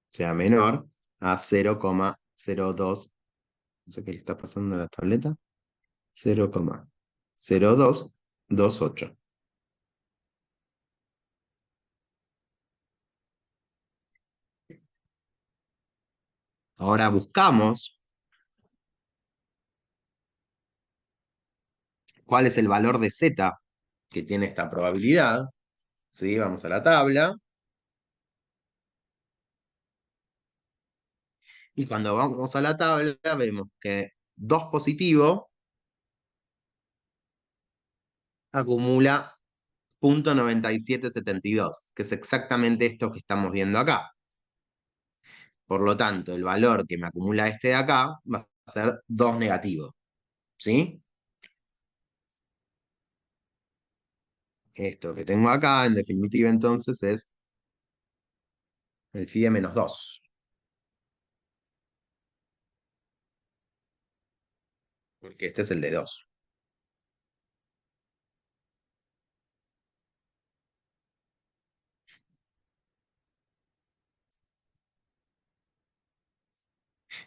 sea menor a 0,02, no sé qué le está pasando a la tableta, 0,0228. Ahora buscamos cuál es el valor de Z que tiene esta probabilidad. ¿Sí? Vamos a la tabla. Y cuando vamos a la tabla vemos que 2 positivo acumula 0,9772, que es exactamente esto que estamos viendo acá. Por lo tanto, el valor que me acumula este de acá va a ser 2 negativo. ¿Sí? Esto que tengo acá, en definitiva, entonces es el phi de menos 2. porque este es el de 2.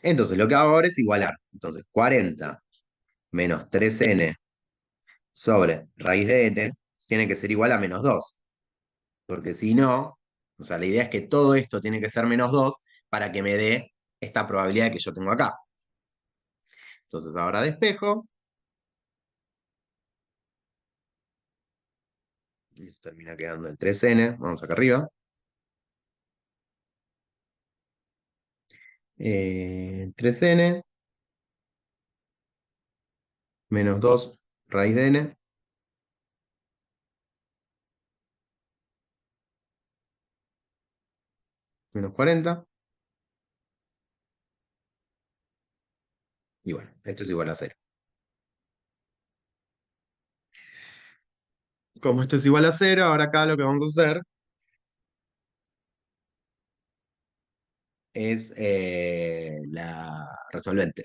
Entonces lo que hago ahora es igualar. Entonces 40 menos 3n sobre raíz de n tiene que ser igual a -2. Porque si no, o sea, la idea es que todo esto tiene que ser -2 para que me dé esta probabilidad que yo tengo acá. Entonces ahora despejo. Y esto termina quedando en 3n. Vamos acá arriba. 3n menos 2 raíz de n menos 40. Y bueno, esto es igual a 0. Como esto es igual a 0, ahora acá lo que vamos a hacer es la resolvente.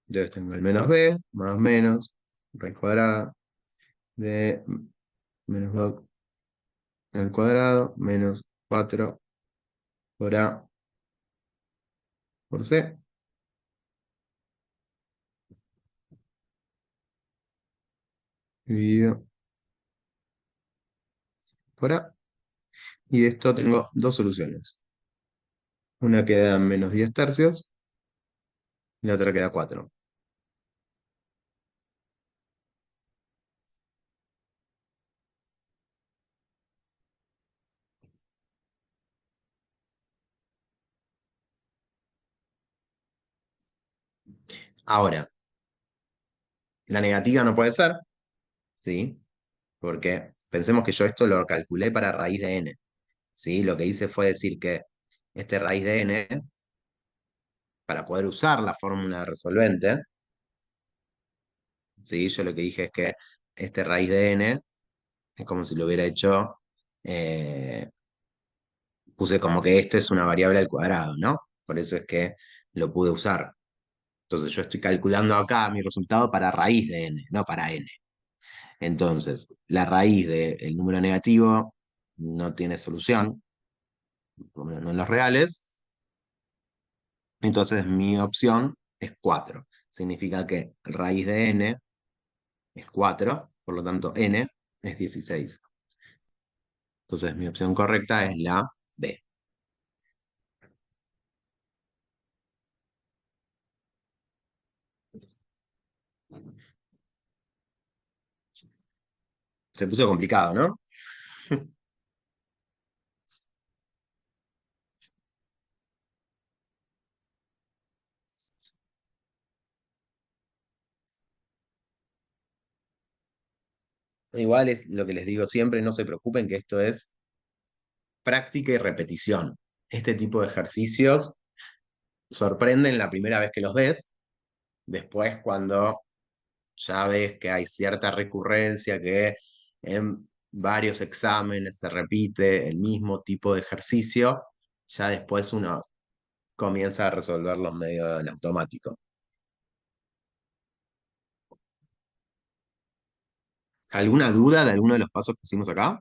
Entonces tengo el menos b más menos raíz cuadrada de menos 2 al cuadrado menos 4 por a por c dividido por a. Y de esto tengo dos soluciones. Una queda en menos 10 tercios y la otra queda 4. Ahora, la negativa no puede ser, ¿sí? Porque pensemos que yo esto lo calculé para raíz de n, ¿sí? Lo que hice fue decir que este raíz de n, para poder usar la fórmula de resolvente, ¿sí? Yo lo que dije es que este raíz de n es como si lo hubiera hecho, eh, puse como que esto es una variable al cuadrado, ¿no? Por eso es que lo pude usar. Entonces yo estoy calculando acá mi resultado para raíz de n, no para n. Entonces, la raíz del número negativo no tiene solución, por lo menos no en los reales. Entonces mi opción es 4. Significa que raíz de n es 4, por lo tanto n es 16. Entonces mi opción correcta es la B. Se puso complicado, ¿no? Igual es lo que les digo siempre, no se preocupen que esto es práctica y repetición. Este tipo de ejercicios sorprenden la primera vez que los ves, después cuando ya ves que hay cierta recurrencia, que en varios exámenes se repite el mismo tipo de ejercicio, ya después uno comienza a resolverlos medio en automático. ¿Alguna duda de alguno de los pasos que hicimos acá?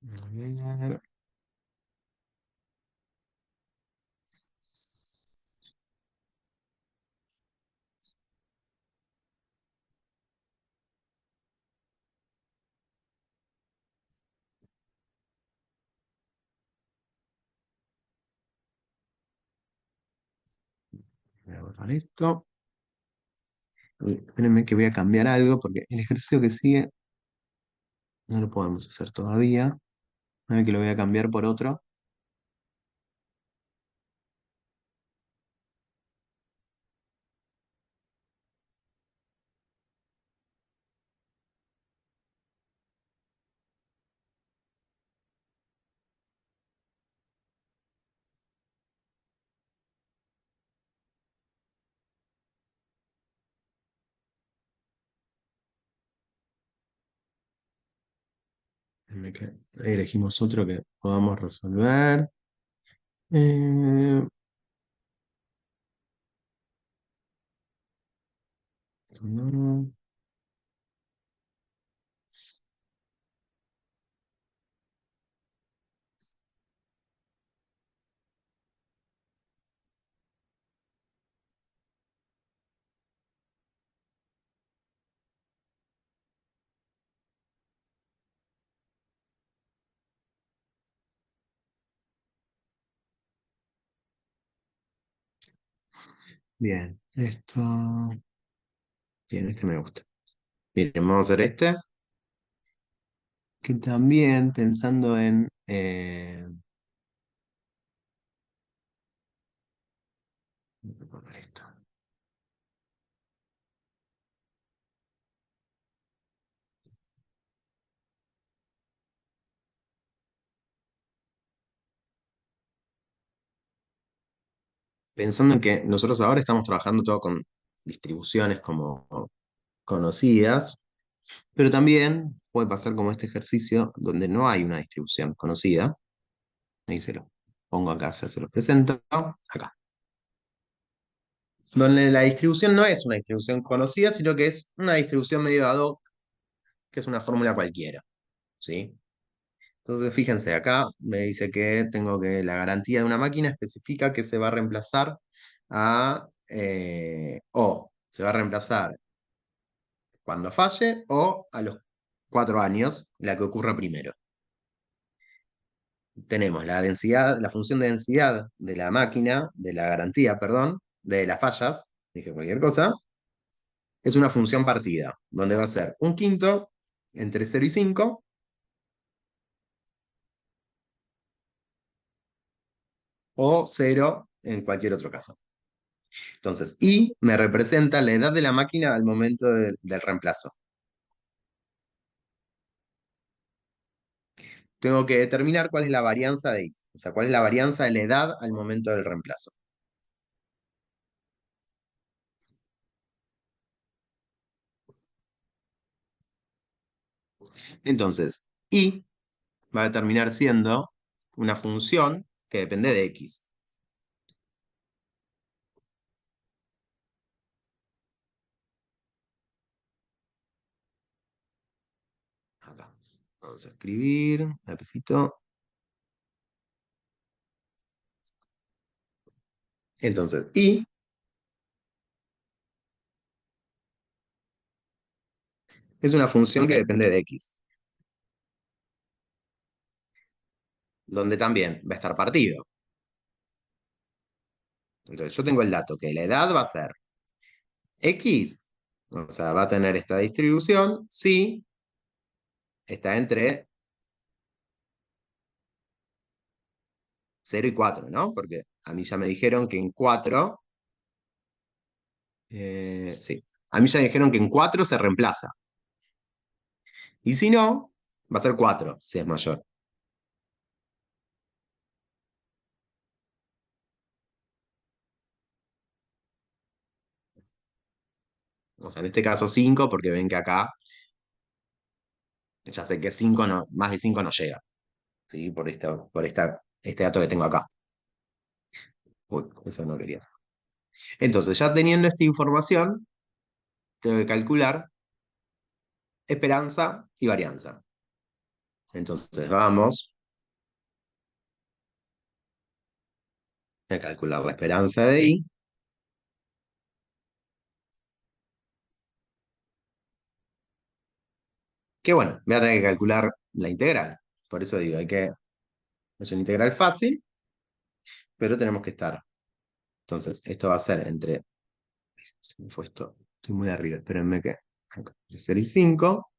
A ver, voy a borrar esto. Uy, espérenme que voy a cambiar algo porque el ejercicio que sigue no lo podemos hacer todavía. A ver que lo voy a cambiar por otro. Ahí elegimos otro que podamos resolver. Eh, no. Bien, esto. Bien, este me gusta. Bien, vamos a hacer este. Que también pensando en. Voy a poner esto. Pensando en que nosotros ahora estamos trabajando todo con distribuciones como conocidas, pero también puede pasar como este ejercicio donde no hay una distribución conocida. Ahí se lo pongo acá, ya se los presento. Acá. Donde la distribución no es una distribución conocida, sino que es una distribución medio ad hoc, que es una fórmula cualquiera. ¿Sí? Entonces, fíjense, acá me dice que tengo que la garantía de una máquina especifica que se va a reemplazar o se va a reemplazar cuando falle o a los 4 años, la que ocurra primero. Tenemos la densidad, la función de densidad de la máquina, de la garantía, perdón, de las fallas, dije cualquier cosa, es una función partida, donde va a ser un quinto entre 0 y 5, o 0 en cualquier otro caso. Entonces, I me representa la edad de la máquina al momento del reemplazo. Tengo que determinar cuál es la varianza de I, o sea, cuál es la varianza de la edad al momento del reemplazo. Entonces, I va a terminar siendo una función que depende de X. Acá. Vamos a escribir, lapicito. Entonces, I es una función que depende de X, donde también va a estar partido. Entonces, yo tengo el dato que la edad va a ser X, o sea, va a tener esta distribución si está entre 0 y 4, ¿no? Porque a mí ya me dijeron que en 4, sí, a mí ya me dijeron que en 4 se reemplaza. Y si no, va a ser 4 si es mayor. O sea, en este caso 5, porque ven que acá ya sé que 5 no, más de 5 no llega, ¿sí? Este dato que tengo acá. Uy, eso no quería hacer. Entonces, ya teniendo esta información, tengo que calcular esperanza y varianza. Entonces, vamos a calcular la esperanza de I. Que bueno, voy a tener que calcular la integral. Por eso digo, es una integral fácil, pero tenemos que estar. Entonces, esto va a ser entre, se me fue esto, estoy muy arriba, espérenme que, acá, entre 0 y 5,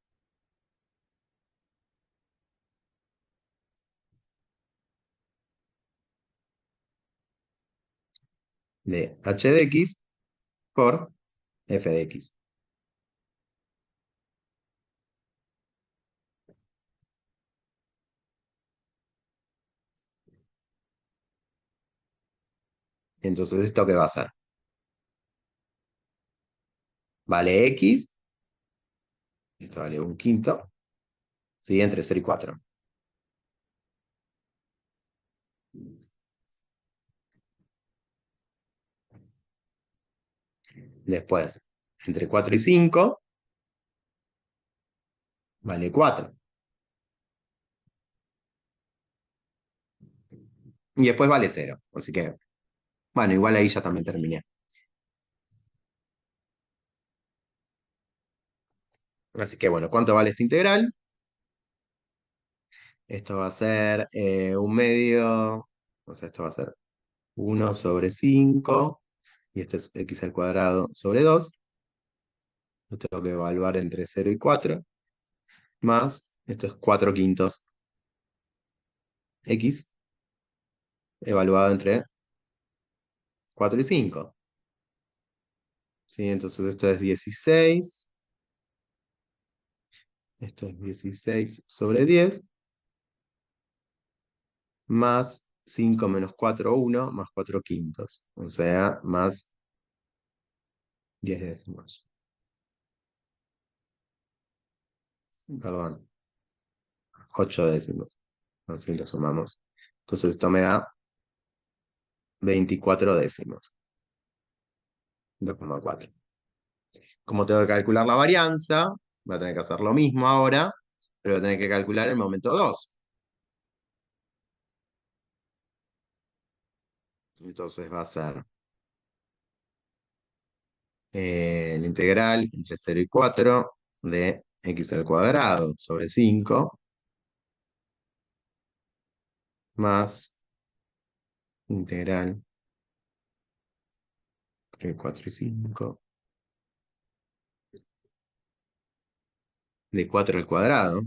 de h de x por f de x. Entonces, ¿esto qué va a ser? Vale x, esto vale un quinto, ¿sí? Entre 0 y 4. Después, entre 4 y 5, vale 4. Y después vale 0. Así que, bueno, igual ahí ya también terminé. Así que, bueno, ¿cuánto vale esta integral? Esto va a ser un medio, o sea, esto va a ser 1/5, y esto es x al cuadrado sobre 2. Lo tengo que evaluar entre 0 y 4, más, esto es 4 quintos x, evaluado entre 4 y 5. ¿Sí? Entonces esto es 16, esto es 16 sobre 10, más 5 menos 4, 1, más 4 quintos, o sea, más 10 décimos. Perdón, 8 décimos. Así lo sumamos. Entonces esto me da 24 décimos. 2,4. Como tengo que calcular la varianza, voy a tener que hacer lo mismo ahora, pero voy a tener que calcular el momento 2. Entonces va a ser la integral entre 0 y 4 de x al cuadrado sobre 5 más integral entre 4 y 5 de 4 al cuadrado.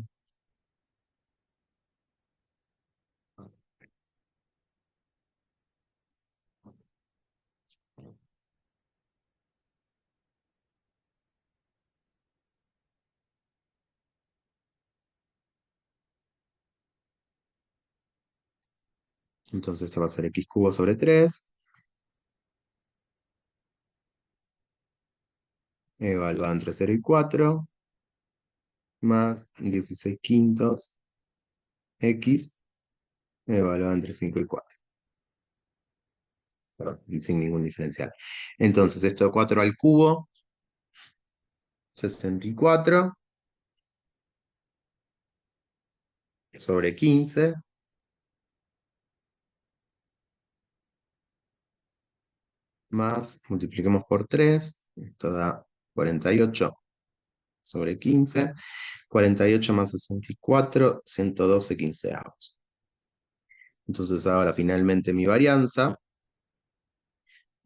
Entonces esto va a ser x cubo sobre 3, evaluado entre 0 y 4, más 16 quintos x, evaluado entre 5 y 4. Perdón, sin ningún diferencial. Entonces, esto de 4 al cubo, 64 sobre 15, más, multipliquemos por 3, esto da 48 sobre 15, 48 más 64, 112 quinceavos. Entonces ahora finalmente mi varianza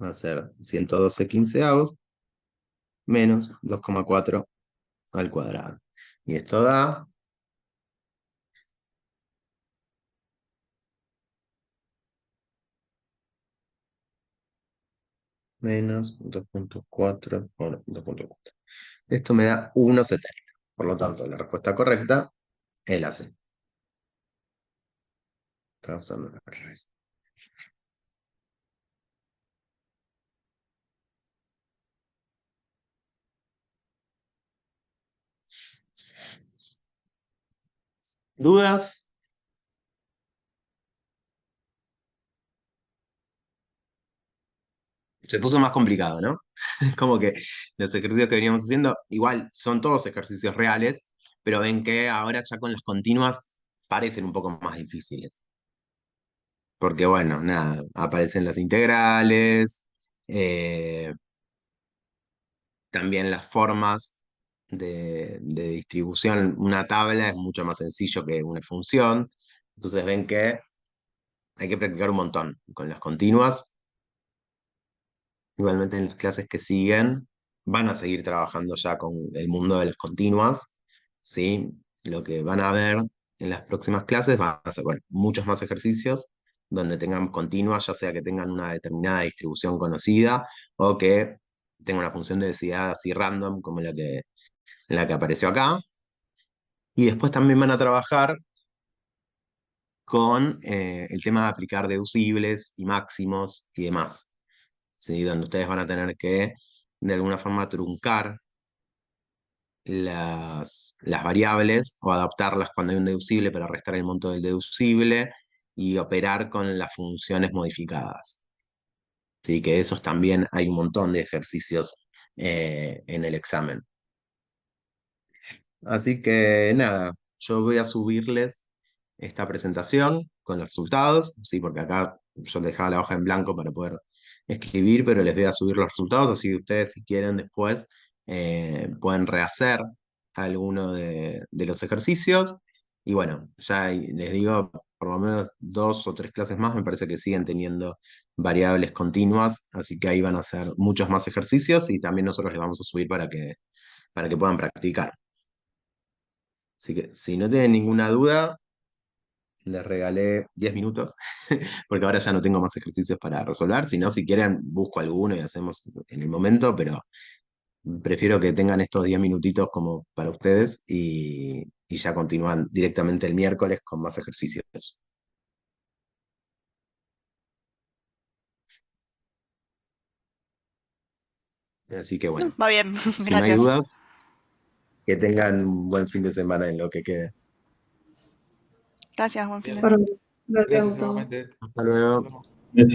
va a ser 112 quinceavos menos 2,4 al cuadrado. Y esto da menos 2,4 por 2,4. Esto me da 1,70. Por lo tanto, la respuesta correcta es la C. Estaba usando la RS. ¿Dudas? Se puso más complicado, ¿no? Como que los ejercicios que veníamos haciendo, igual son todos ejercicios reales, pero ven que ahora ya con las continuas parecen un poco más difíciles. Porque bueno, nada, aparecen las integrales, eh, también las formas de distribución. Una tabla es mucho más sencillo que una función. Entonces ven que hay que practicar un montón. Con las continuas, igualmente en las clases que siguen, van a seguir trabajando ya con el mundo de las continuas, ¿sí? Lo que van a ver en las próximas clases van a ser, bueno, muchos más ejercicios donde tengan continuas, ya sea que tengan una determinada distribución conocida o que tenga una función de densidad así random como la que apareció acá. Y después también van a trabajar con el tema de aplicar deducibles y máximos y demás, ¿sí? Donde ustedes van a tener que, de alguna forma, truncar las variables o adaptarlas cuando hay un deducible para restar el monto del deducible y operar con las funciones modificadas. ¿Sí? Que esos también hay un montón de ejercicios en el examen. Así que nada, yo voy a subirles esta presentación con los resultados, sí, porque acá yo les dejaba la hoja en blanco para poder escribir, pero les voy a subir los resultados, así que ustedes si quieren después pueden rehacer alguno de los ejercicios. Y bueno, ya les digo, por lo menos 2 o 3 clases más me parece que siguen teniendo variables continuas, así que ahí van a hacer muchos más ejercicios y también nosotros les vamos a subir para que puedan practicar. Así que si no tienen ninguna duda, les regalé 10 minutos, porque ahora ya no tengo más ejercicios para resolver. Si no, si quieren, busco alguno y hacemos en el momento, pero prefiero que tengan estos 10 minutitos como para ustedes y ya continúan directamente el miércoles con más ejercicios. Así que bueno, Va bien, si no hay gracias. dudas, que tengan un buen fin de semana en lo que quede. Gracias, buen fin de Bien. Bárbaro. Gracias, Gracias Gustavo. igualmente. Hasta luego. Nos vemos.